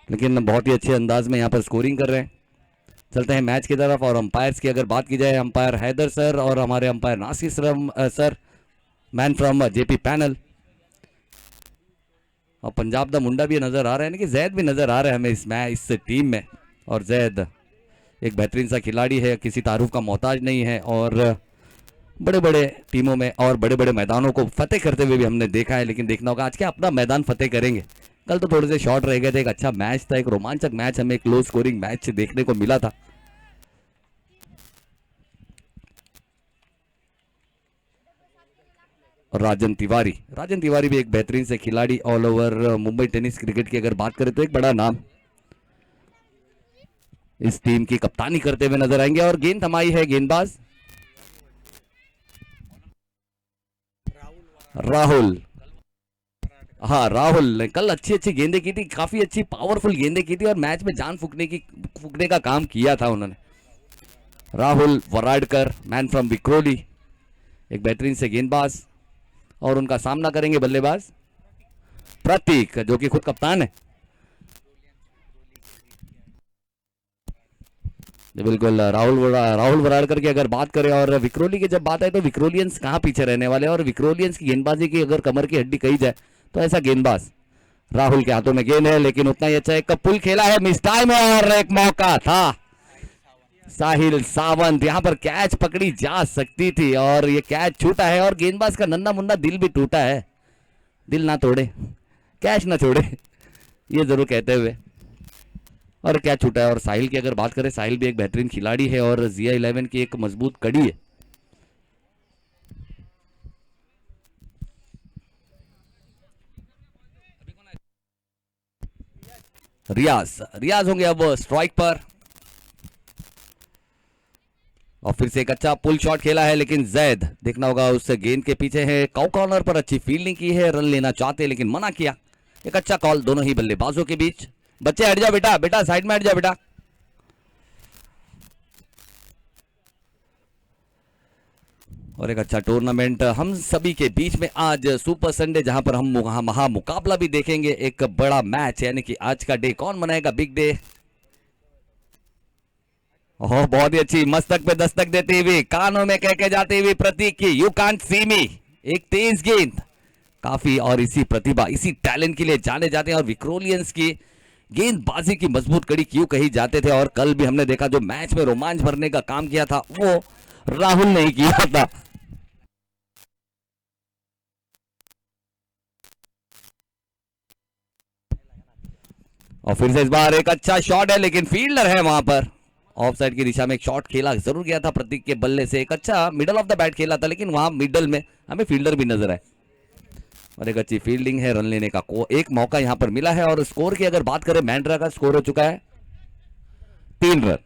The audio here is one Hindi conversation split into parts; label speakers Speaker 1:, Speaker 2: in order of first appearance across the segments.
Speaker 1: लेकिन बहुत ही अच्छे अंदाज में यहाँ पर स्कोरिंग कर रहे हैं। चलते हैं मैच की तरफ। और अंपायर्स की अगर बात की जाए, अंपायर हैदर सर और हमारे umpire Nasir sir, man from JP panel. और पंजाब दा मुंडा भी नजर आ रहा है, कि जैद भी नजर आ रहा है हमें इस टीम में। और जैद एक बेहतरीन सा खिलाड़ी है, किसी तारुफ का मोहताज नहीं है, और बड़े बड़े टीमों में और बड़े बड़े मैदानों को फतेह करते हुए भी हमने देखा है। लेकिन देखना होगा आज क्या अपना मैदान फतेह करेंगे। कल तो थोड़े से शॉर्ट रह गए थे, एक अच्छा मैच था, एक रोमांचक मैच हमें क्लोज स्कोरिंग मैच देखने को मिला था। और राजन तिवारी भी एक बेहतरीन से खिलाड़ी, all over Mumbai tennis cricket की अगर बात करें तो एक बड़ा नाम, इस टीम की कप्तानी करते हुए नजर आएंगे। और गेंद थमाई है गेंदबाज राहुल। हाँ, राहुल ने कल अच्छी अच्छी गेंदें की थी, काफी अच्छी पावरफुल गेंदें की थी, और मैच में जान फूकने का काम किया था उन्होंने। राहुल वराडकर, मैन फ्रॉम विक्रोली, एक बेहतरीन से गेंदबाज। और उनका सामना करेंगे बल्लेबाज प्रतीक, जो कि खुद कप्तान है। बिल्कुल, राहुल वराडकर की अगर बात करें, और विक्रोली की जब बात है तो विक्रोलियंस कहाँ पीछे रहने वाले हैं। और विक्रोलियंस की गेंदबाजी की अगर कमर की हड्डी कही जाए तो ऐसा गेंदबाज राहुल के हाथों में गेंद है, लेकिन उतना ही अच्छा एक पुल खेला है मिस टाइम है, और एक मौका था साहिल सावंत, यहां पर कैच पकड़ी जा सकती थी और ये कैच छूटा है। और गेंदबाज का नन्ना मुन्ना दिल भी टूटा है, दिल ना तोड़े कैच ना छोड़े, ये जरूर कहते हुए। और क्या छूटा है। और साहिल की अगर बात करें, साहिल भी एक बेहतरीन खिलाड़ी है और जिया 11 की एक मजबूत कड़ी है। रियाज होंगे अब स्ट्राइक पर। और फिर से एक अच्छा पुल शॉट खेला है, लेकिन जैद देखना होगा उस गेंद के पीछे है। काउ कॉर्नर पर अच्छी फील्डिंग की है, रन लेना चाहते लेकिन मना किया। एक अच्छा कॉल दोनों ही बल्लेबाजों के बीच। बच्चे हट जा बेटा, बेटा साइड में हट जा बेटा। और एक अच्छा टूर्नामेंट हम सभी के बीच में आज सुपर संडे, जहां पर हम महा मुकाबला भी देखेंगे, एक बड़ा मैच, यानी कि आज का डे कौन मनाएगा बिग डे। ओह, बहुत ही अच्छी मस्तक पे दस्तक देती हुई, कानों में कह के जाती हुई प्रतीक की यू कांट सी मी, एक तेज गेंद काफी। और इसी प्रतिभा, इसी टैलेंट के लिए जाने जाते हैं, और विक्रोलियंस की गेंदबाजी की मजबूत कड़ी क्यों कही जाते थे। और कल भी हमने देखा जो मैच में रोमांच भरने का काम किया था वो राहुल ने ही किया था। और फिर से इस बार एक अच्छा शॉट है, लेकिन फील्डर है वहां पर। ऑफ साइड की दिशा में एक शॉट खेला जरूर गया था प्रतीक के बल्ले से, एक अच्छा मिडल ऑफ द बैट खेला था, लेकिन वहां मिडल में हमें फील्डर भी नजर आए। और एक अच्छी फील्डिंग है, रन लेने का एक मौका यहां पर मिला है। और स्कोर की अगर बात करें, मैंड्रा का स्कोर हो चुका है 3 रन।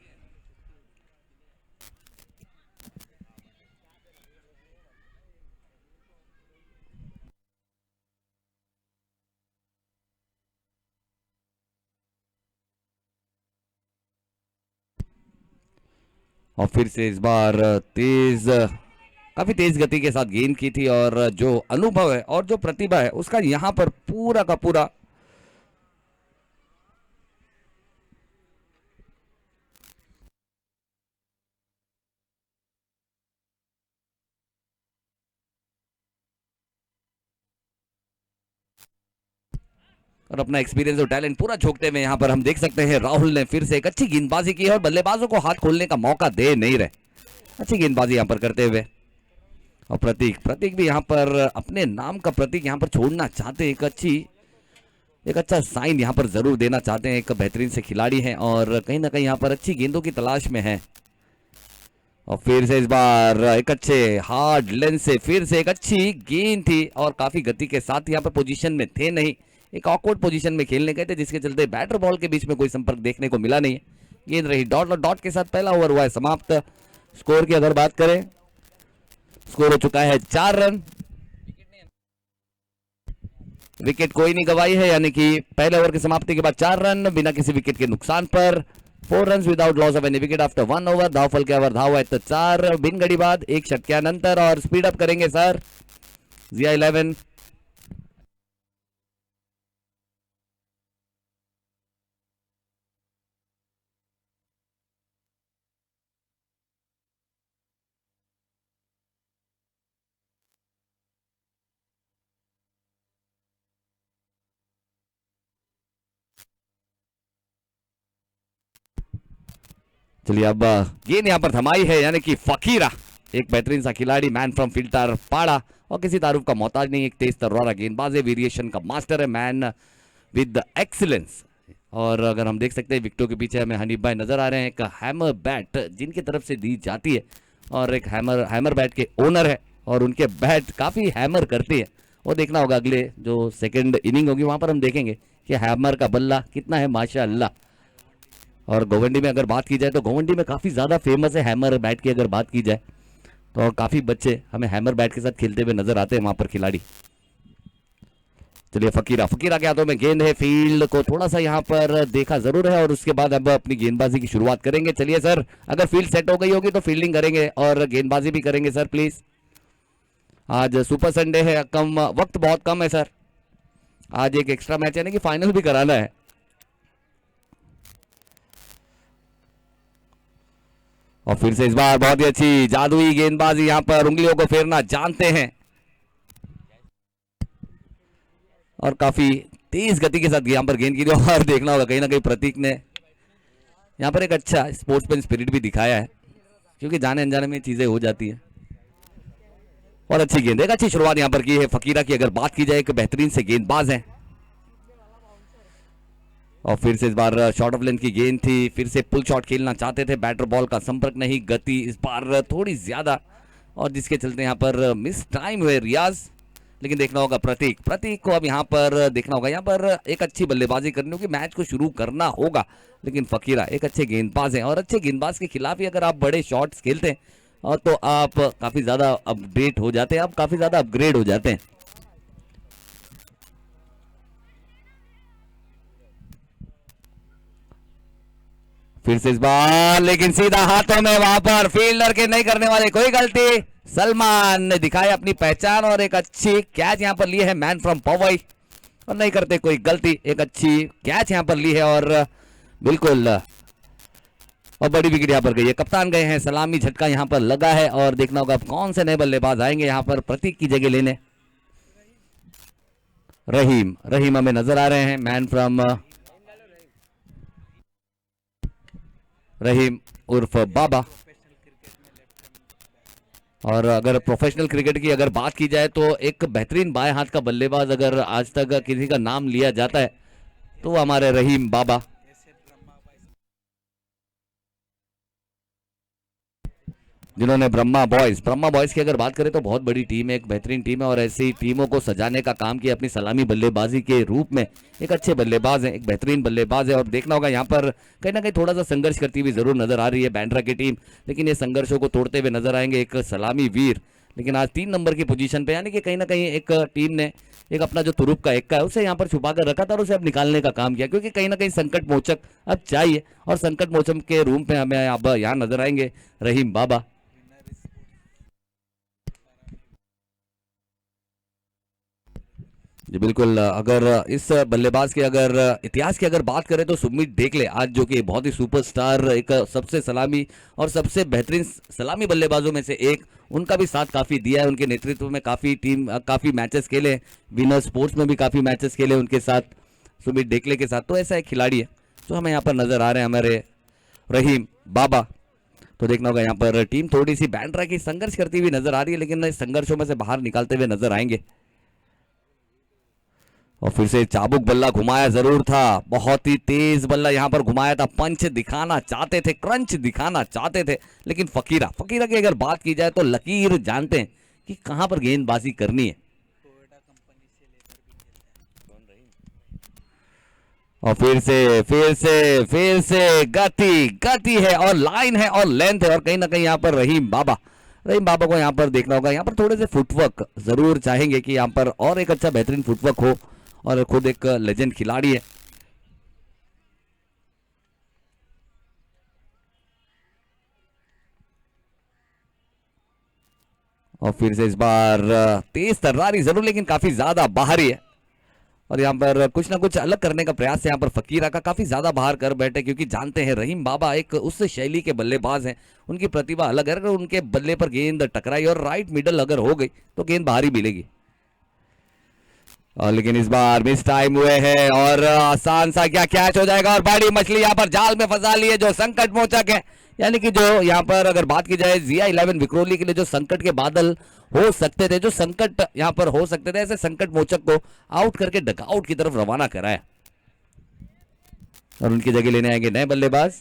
Speaker 1: और फिर से इस बार काफी तेज गति के साथ गेंद की थी, और जो अनुभव है और जो प्रतिभा है उसका यहां पर पूरा का पूरा और अपना एक्सपीरियंस और टैलेंट पूरा झोंकते हुए यहां पर हम देख सकते हैं राहुल ने फिर से एक अच्छी गेंदबाजी की है, और बल्लेबाजों को हाथ खोलने का मौका दे नहीं रहे, अच्छी गेंदबाजी यहां पर करते हुए। और प्रतीक भी यहां पर अपने नाम का प्रतीक यहां पर छोड़ना चाहते हैं, एक अच्छा साइन यहां पर जरूर देना चाहते हैं, एक बेहतरीन से खिलाड़ी हैं और कहीं ना कहीं यहां पर अच्छी गेंदों की तलाश में है। और फिर से इस बार एक अच्छे हार्ड लेंथ से फिर से एक अच्छी गेंद थी, और काफी गति के साथ यहां पर पोजीशन में थे नहीं, एक ऑकवर्ड पोजीशन में खेलने गए थे, जिसके चलते बैटर बॉल के बीच में कोई संपर्क देखने को मिला नहीं है। गेंद रही डॉट, और डॉट के साथ पहला ओवर हुआ है समाप्त। स्कोर की अगर बात करें, स्कोर हो चुका है 4 रन। विकेट कोई नहीं गवाई है, यानी कि पहले ओवर की समाप्ति के बाद 4 रन बिना किसी विकेट के नुकसान पर। 4 runs without loss of any wicket after 1 over. धावफल के ओवर धाव आहेत 4 बिनगडी बाद 1 षटक्यानंतर। और स्पीड अप करेंगे सर जिया 11। चलिए अब गेंद यहाँ पर थमाई है, यानी कि फकीरा एक बेहतरीन सा खिलाड़ी, मैन फ्रॉम फिल्टर पाड़ा, और किसी तारुफ का मोहताज नहीं, एक तेज तर्रारा गेंदबाज है, वेरिएशन का मास्टर है, मैन विद एक्सीलेंस। और अगर हम देख सकते हैं विकेटों के पीछे हमें हनीफ भाई नजर आ रहे हैं, एक हैमर बैट जिनकी तरफ से दी जाती है, और एक हैमर बैट के ओनर है, और उनके बैट काफी हैमर करती है। वो देखना होगा अगले जो सेकंड इनिंग होगी वहां पर हम देखेंगे कि हैमर का बल्ला कितना है, माशाअल्लाह। और गोवंडी में अगर बात की जाए तो गोवंडी में काफी ज्यादा फेमस है हैमर बैट की अगर बात की जाए तो, काफी बच्चे हमें हैमर बैट के साथ खेलते हुए नजर आते हैं वहां पर खिलाड़ी। चलिए फकीरा के हाथों में गेंद है, फील्ड को थोड़ा सा यहाँ पर देखा जरूर है, और उसके बाद अब अपनी गेंदबाजी की शुरुआत करेंगे। चलिए सर, अगर फील्ड सेट हो गई होगी तो फील्डिंग करेंगे और गेंदबाजी भी करेंगे सर प्लीज। आज सुपर संडे है, कम वक्त बहुत कम है सर, आज एक एक्स्ट्रा मैच यानी कि फाइनल भी कराना है। और फिर से इस बार बहुत ही अच्छी जादुई गेंदबाजी, यहाँ पर उंगलियों को फेरना जानते हैं, और काफी तेज गति के साथ यहाँ पर गेंद की, और देखना होगा कहीं ना कहीं प्रतीक ने यहाँ पर एक अच्छा स्पोर्ट्समैन स्पिरिट भी दिखाया है, क्योंकि जाने अनजाने में चीजें हो जाती है। और अच्छी गेंद, एक अच्छी शुरुआत यहाँ पर की है फकीरा की, अगर बात की जाए एक बेहतरीन से गेंदबाज है। और फिर से इस बार शॉर्ट ऑफ लेंथ की गेंद थी, फिर से पुल शॉट खेलना चाहते थे, बैटर बॉल का संपर्क नहीं, गति इस बार थोड़ी ज्यादा, और जिसके चलते यहाँ पर मिस टाइम हुए रियाज। लेकिन देखना होगा प्रतीक को अब यहाँ पर देखना होगा, यहाँ पर एक अच्छी बल्लेबाजी करनी होगी, मैच को शुरू करना होगा। लेकिन फकीरा एक अच्छे गेंदबाज हैं, और अच्छे गेंदबाज के खिलाफ ही अगर आप बड़े शॉट्स खेलते हैं और तो आप काफी ज्यादा अपडेट हो जाते हैं, आप काफी ज्यादा अपग्रेड हो जाते हैं। फिर से इस बार, लेकिन सीधा हाथों में, वहां पर फील्डर के नहीं करने वाले कोई गलती, सलमान ने दिखाया अपनी पहचान, और एक अच्छी कैच यहां पर ली है मैन फ्रॉम पवई, और नहीं करते कोई गलती, एक अच्छी कैच यहां पर ली है, और बिल्कुल और बड़ी विकेट यहां पर गई है। कप्तान गए हैं, सलामी झटका यहां पर लगा है, और देखना होगा कौन से नए बल्लेबाज आएंगे यहां पर प्रतीक की जगह लेने। रहीम हमें नजर आ रहे हैं, मैन फ्रॉम रहीम उर्फ बाबा। और अगर प्रोफेशनल क्रिकेट की अगर बात की जाए तो एक बेहतरीन बाएं हाथ का बल्लेबाज अगर आज तक किसी का नाम लिया जाता है तो वो हमारे रहीम बाबा, जिन्होंने ब्रह्मा बॉयज की अगर बात करें तो बहुत बड़ी टीम है, एक बेहतरीन टीम है, और ऐसी टीमों को सजाने का काम किया अपनी सलामी बल्लेबाजी के रूप में। एक अच्छे बल्लेबाज हैं, एक बेहतरीन बल्लेबाज है, और देखना होगा यहाँ पर कहीं ना कहीं थोड़ा सा संघर्ष करती हुई जरूर नजर आ रही है बैंड्रा की टीम, लेकिन ये संघर्षों को तोड़ते हुए नजर आएंगे एक सलामी वीर। लेकिन आज 3 नंबर की पोजीशन पे, यानी कि कहीं ना कहीं एक टीम ने एक अपना जो तुरुप का एक्का है उसे यहाँ पर छुपा कर रखा था, और उसे अब निकालने का काम किया, क्योंकि कहीं ना कहीं संकट मोचक अब चाहिए, और संकट मोचक के रूम पे हमें अब यहाँ नजर आएंगे रहीम बाबा। जी बिल्कुल, अगर इस बल्लेबाज के अगर इतिहास की अगर बात करें तो सुमित डेकले आज जो कि बहुत ही सुपरस्टार, एक सबसे सलामी और सबसे बेहतरीन सलामी बल्लेबाजों में से एक, उनका भी साथ काफ़ी दिया है, उनके नेतृत्व में काफ़ी मैचेस खेले, विनर स्पोर्ट्स में भी काफ़ी मैचेस खेले उनके साथ, सुमित डेकले के साथ। तो ऐसा एक खिलाड़ी है जो हमें यहाँ पर नज़र आ रहे हैं हमारे रहीम बाबा। तो देखना होगा यहाँ पर टीम थोड़ी सी बैंड्रा की संघर्ष करती हुई नजर आ रही है, लेकिन इस संघर्षों में से बाहर निकालते हुए नजर आएंगे। और फिर से चाबुक बल्ला घुमाया जरूर था, बहुत ही तेज बल्ला यहाँ पर घुमाया था, पंच दिखाना चाहते थे, क्रंच दिखाना चाहते थे, लेकिन फकीरा की अगर बात की जाए तो लकीर जानते हैं कि कहां पर गेंदबाजी करनी है। और फिर से गति है, और लाइन है, और लेंथ है, और कहीं ना कहीं यहाँ पर रहीम बाबा को यहाँ पर देखना होगा, यहाँ पर थोड़े से फुटवर्क जरूर चाहेंगे कि यहाँ पर और एक अच्छा बेहतरीन फुटवर्क हो, और खुद एक लेजेंड खिलाड़ी है। और फिर से इस बार तेज तर्रारी जरूर, लेकिन काफी ज्यादा बाहरी है, और यहाँ पर कुछ ना कुछ अलग करने का प्रयास है यहाँ पर फकीरा का, काफी ज्यादा बाहर कर बैठे, क्योंकि जानते हैं रहीम बाबा एक उस शैली के बल्लेबाज हैं, उनकी प्रतिभा अलग है, अगर उनके बल्ले पर गेंद टकराई और राइट मिडल अगर हो गई तो गेंद बाहरी मिलेगी। और लेकिन इस बार मिस टाइम हुए हैं, और आसान सा क्या कैच हो जाएगा, और बड़ी मछली यहाँ पर जाल में फंसा ली है जो संकट मोचक है, यानी कि जो यहाँ पर अगर बात की जाए ZIA-11 विक्रोली के लिए जो संकट के बादल हो सकते थे, जो संकट यहाँ पर हो सकते थे, ऐसे संकट मोचक को आउट करके डगआउट की तरफ रवाना कराया और उनकी जगह लेने आएंगे नए बल्लेबाज।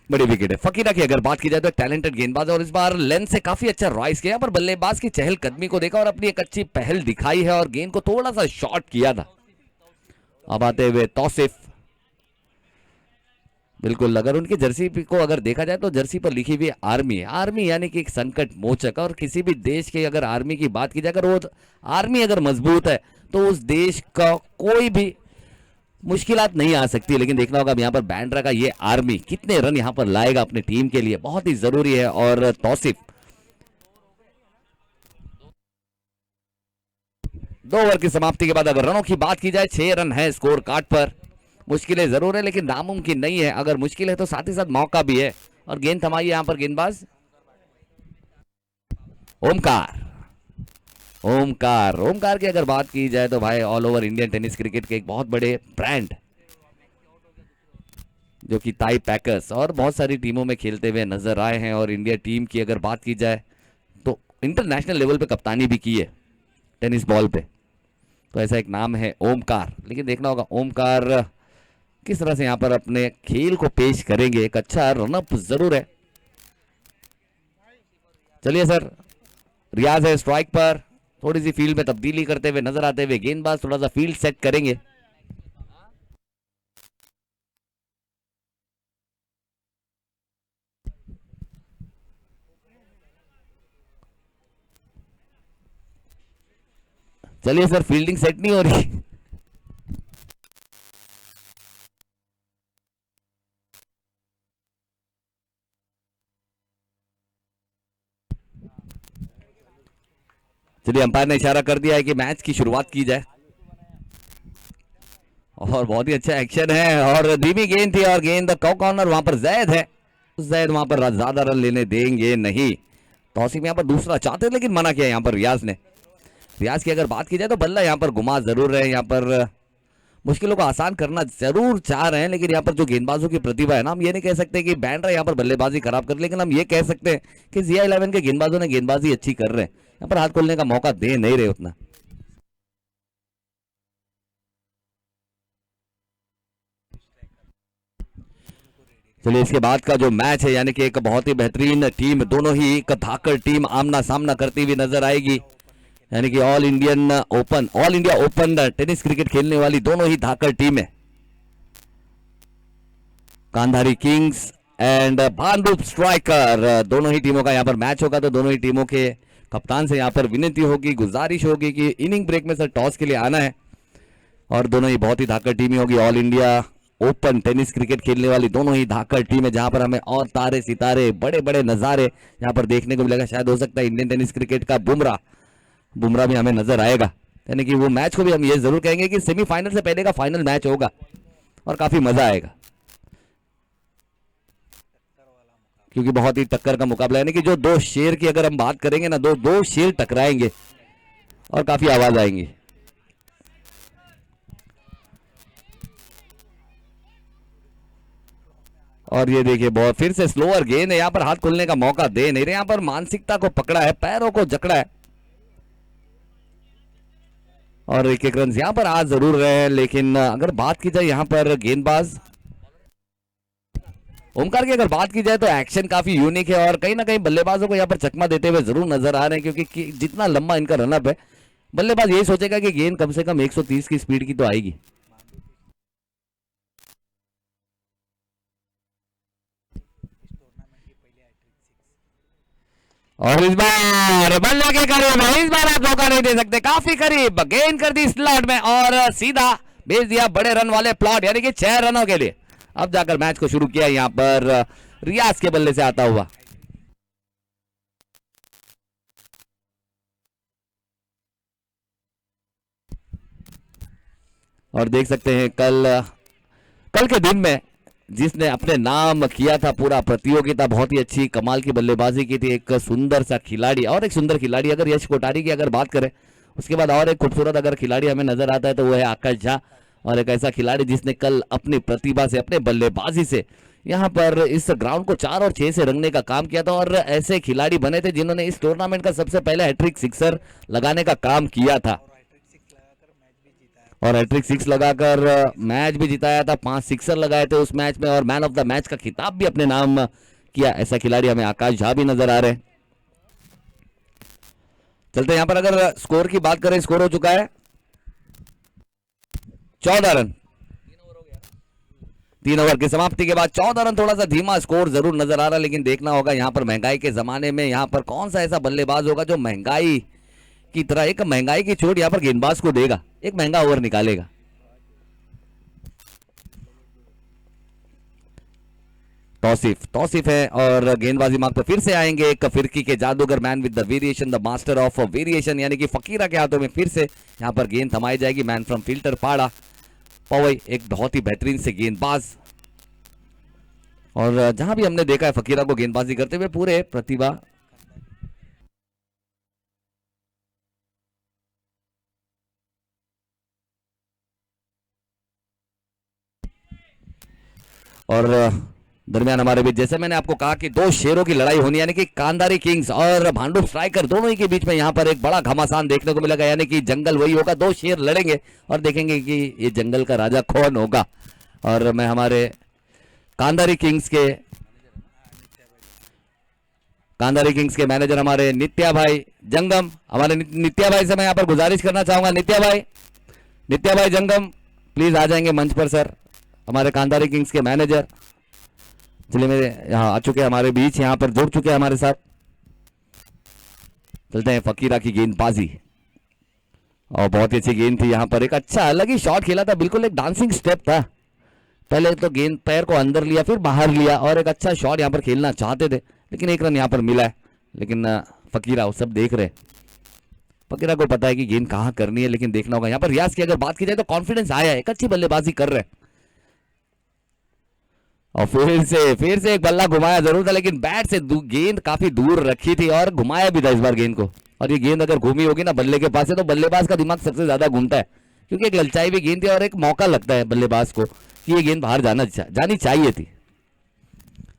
Speaker 1: बड़ी विकेट है। फकीरा की अगर बात की जाए तो टैलेंटेड गेंदबाज और इस बार लेंथ से काफी अच्छा राइज किया, पर बल्लेबाज की चहलकदमी को देखा और अपनी एक अच्छी पहल दिखाई है और गेंद को थोड़ा सा शॉर्ट किया था। अब आते हुए तौसिफ, बिल्कुल अगर उनकी जर्सी को अगर देखा जाए तो जर्सी पर लिखी हुई आर्मी है। आर्मी यानी कि एक संकट मोचक, और किसी भी देश के अगर आर्मी की बात की जाए, अगर वो आर्मी अगर मजबूत है तो उस देश का कोई भी मुश्किलात नहीं आ सकती। लेकिन देखना होगा अब यहाँ पर बैंड्रा का ये आर्मी कितने रन यहाँ पर लाएगा अपनी टीम के लिए, बहुत ही जरूरी है। और तौसिफ 2 ओवर की समाप्ति के बाद अगर रनों की बात की जाए 6 रन है स्कोर कार्ड पर। मुश्किलें जरूर है लेकिन नामुमकिन नहीं है, अगर मुश्किल है तो साथ ही साथ मौका भी है। और गेंद थमाई यहां पर गेंदबाज ओमकार। ओमकार की अगर बात की जाए तो भाई all over Indian tennis cricket के एक बहुत बड़े ब्रांड, जो कि ताई पैकर्स और बहुत सारी टीमों में खेलते हुए नजर आए हैं। और इंडिया टीम की अगर बात की जाए तो इंटरनेशनल लेवल पे कप्तानी भी की है टेनिस बॉल पे, तो ऐसा एक नाम है ओमकार। लेकिन देखना होगा ओमकार किस तरह से यहां पर अपने खेल को पेश करेंगे। एक अच्छा रनअप जरूर है। चलिए सर, रियाज है स्ट्राइक पर, थोड़ी सी फील्ड में तब्दीली करते हुए नजर आते हुए गेंदबाज थोड़ा सा फील्ड सेट करेंगे। चलिए सर, फील्डिंग सेट नहीं हो रही। चलिए, अंपायर ने इशारा कर दिया है कि मैच की शुरुआत की जाए और बहुत ही अच्छा एक्शन है और धीमी गेंद थी और गेंद कॉर्नर वहां पर जैद है। जैद वहां पर ज्यादा रन लेने देंगे नहीं। तौसीफ यहां पर दूसरा चाहते लेकिन मना किया यहां पर रियाज ने। रियाज की अगर बात की जाए तो बल्ला यहां पर घुमा जरूर रहे हैं, यहां पर मुश्किलों को आसान करना जरूर चाह रहे हैं। लेकिन यहाँ पर जो गेंदबाजों की प्रतिभा है ना, हम ये नहीं कह सकते कि बैंड्रा यहाँ पर बल्लेबाजी खराब कर, लेकिन हम ये कह सकते हैं कि ZIA-11 के गेंदबाजों ने गेंदबाजी अच्छी कर रहे हैं, यहाँ पर हाथ खोलने का मौका दे नहीं रहे उतना। चलिए, इसके बाद का जो मैच है यानी कि एक बहुत ही बेहतरीन टीम, दोनों ही एक धाकड़ टीम आमना सामना करती हुई नजर आएगी। यानी कि all India open tennis cricket खेलने वाली दोनों ही धाकड़ टीम है। कांधारी किंग्स एंड भांडुप स्ट्राइकर, दोनों ही टीमों का यहाँ पर मैच होगा। तो दोनों ही टीमों के कप्तान से यहाँ पर विनती होगी, गुजारिश होगी कि इनिंग ब्रेक में सर टॉस के लिए आना है। और दोनों ही बहुत ही धाकड़ टीम होगी। All India open tennis cricket खेलने वाली दोनों ही धाकड़ टीम है, जहां पर हमें और तारे सितारे बड़े बड़े नजारे यहाँ पर देखने को मिलेगा। शायद हो सकता है इंडियन टेनिस क्रिकेट का बुमराह भी हमें नजर आएगा। यानी कि वो मैच को भी हम ये जरूर कहेंगे कि सेमीफाइनल से पहले का फाइनल मैच होगा और काफी मजा आएगा, क्योंकि बहुत ही टक्कर का मुकाबला। यानी कि जो 2 शेर की अगर हम बात करेंगे ना, दो शेर टकराएंगे और काफी आवाज आएंगी। और ये देखिए बहुत फिर से स्लोअर गेंद है, यहाँ पर हाथ खोलने का मौका दे नहीं रहे। यहाँ पर मानसिकता को पकड़ा है, पैरों को जकड़ा है और एक रन यहाँ पर आ जरूर रहे हैं। लेकिन अगर बात की जाए यहाँ पर गेंदबाज ओमकार की अगर बात की जाए तो एक्शन काफी यूनिक है और कहीं ना कहीं बल्लेबाजों को यहाँ पर चकमा देते हुए जरूर नजर आ रहे हैं, क्योंकि जितना लंबा इनका रनअप है, बल्लेबाज यही सोचेगा कि गेंद कम से कम 130 की स्पीड की तो आएगी। और इस बार बल्ले के करीब है, इस बार आप धोखा नहीं दे सकते, काफी करीब गेंद कर दी स्लॉट में और सीधा भेज दिया बड़े रन वाले प्लॉट, यानी कि 6 रनों के लिए। अब जाकर मैच को शुरू किया यहाँ पर रियाज के बल्ले से आता हुआ। और देख सकते हैं कल के दिन में जिसने अपने नाम किया था पूरा प्रतियोगिता, बहुत ही अच्छी कमाल की बल्लेबाजी की थी, एक सुंदर सा खिलाड़ी और एक सुंदर खिलाड़ी। अगर यश कोठारी की अगर बात करें, उसके बाद और एक खूबसूरत अगर खिलाड़ी हमें नजर आता है तो वो है आकाश झा। और एक ऐसा खिलाड़ी जिसने कल अपनी प्रतिभा से, अपने बल्लेबाजी से यहाँ पर इस ग्राउंड को 4 और 6 से रंगने का काम किया था। और ऐसे खिलाड़ी बने थे जिन्होंने इस टूर्नामेंट का सबसे पहले हैट्रिक सिक्सर लगाने का काम किया था और हैट्रिक 6 लगाकर मैच भी जिताया था। 5 सिक्सर लगाए थे उस मैच में और मैन ऑफ द मैच का खिताब भी अपने नाम किया। ऐसा खिलाड़ी हमें आकाश झा भी नजर आ रहे हैं। चलते यहाँ पर अगर स्कोर की बात करें, स्कोर हो चुका है 14 रन। 3 ओवर की समाप्ति के बाद 14 रन। थोड़ा सा धीमा स्कोर जरूर नजर आ रहा है, लेकिन देखना होगा यहाँ पर महंगाई के जमाने में यहाँ पर कौन सा ऐसा बल्लेबाज होगा जो महंगाई की तरह एक महंगाई की चोट यहाँ पर गेंदबाज को देगा, एक महंगा ओवर निकालेगा। तौसीफ है और गेंदबाजी मार्ग पर फिर से आएंगे एक फिरकी के जादूगर, man with the variation, the master of variation, यानी कि फकीरा के हाथों में फिर से यहां पर गेंद थमाई जाएगी। मैन फ्रॉम फिल्टर पाड़ा पवई, एक बहुत ही बेहतरीन से गेंदबाज। और जहां भी हमने देखा है फकीरा को गेंदबाजी करते हुए पूरे प्रतिभा और दरमियान हमारे बीच, जैसे मैंने आपको कहा कि 2 शेरों की लड़ाई होनी, यानी कि कांधारी किंग्स और भांडुप स्ट्राइकर दोनों ही के बीच में यहां पर एक बड़ा घमासान देखने को मिलेगा। यानी कि जंगल वही होगा, 2 शेर लड़ेंगे और देखेंगे कि ये जंगल का राजा कौन होगा। और मैं हमारे कांधारी किंग्स के मैनेजर हमारे नित्या भाई जंगम, हमारे नित्या भाई से मैं यहाँ पर गुजारिश करना चाहूंगा, नित्या भाई जंगम प्लीज आ जाएंगे मंच पर सर। हमारे कांधारी किंग्स के मैनेजर चलिए मेरे यहाँ आ चुके हैं, हमारे बीच यहाँ पर जुड़ चुके हैं हमारे साथ। चलते हैं फकीरा की गेंदबाजी और बहुत ही अच्छी गेंद थी यहाँ पर, एक अच्छा अलग ही शॉट खेला था, बिल्कुल एक डांसिंग स्टेप था। पहले तो गेंद पैर को अंदर लिया फिर बाहर लिया और एक अच्छा शॉट यहाँ पर खेलना चाहते थे, लेकिन 1 रन यहाँ पर मिला है। लेकिन फकीरा वो सब देख रहे, फकीरा को पता है कि गेंद कहाँ करनी है, लेकिन देखना होगा यहाँ पर रियाज की अगर बात की जाए तो कॉन्फिडेंस आया है, एक अच्छी बल्लेबाजी कर रहे हैं। और फिर से एक बल्ला घुमाया जरूर था, लेकिन बैट से गेंद काफी दूर रखी थी और घुमाया भी था इस बार गेंद को। और ये गेंद अगर घूमी होगी ना बल्ले के पास से तो बल्लेबाज का दिमाग सबसे ज्यादा घूमता है, क्योंकि एक ललचाई हुई गेंद थी और एक मौका लगता है बल्लेबाज को कि ये गेंद बाहर जानी चाहिए थी।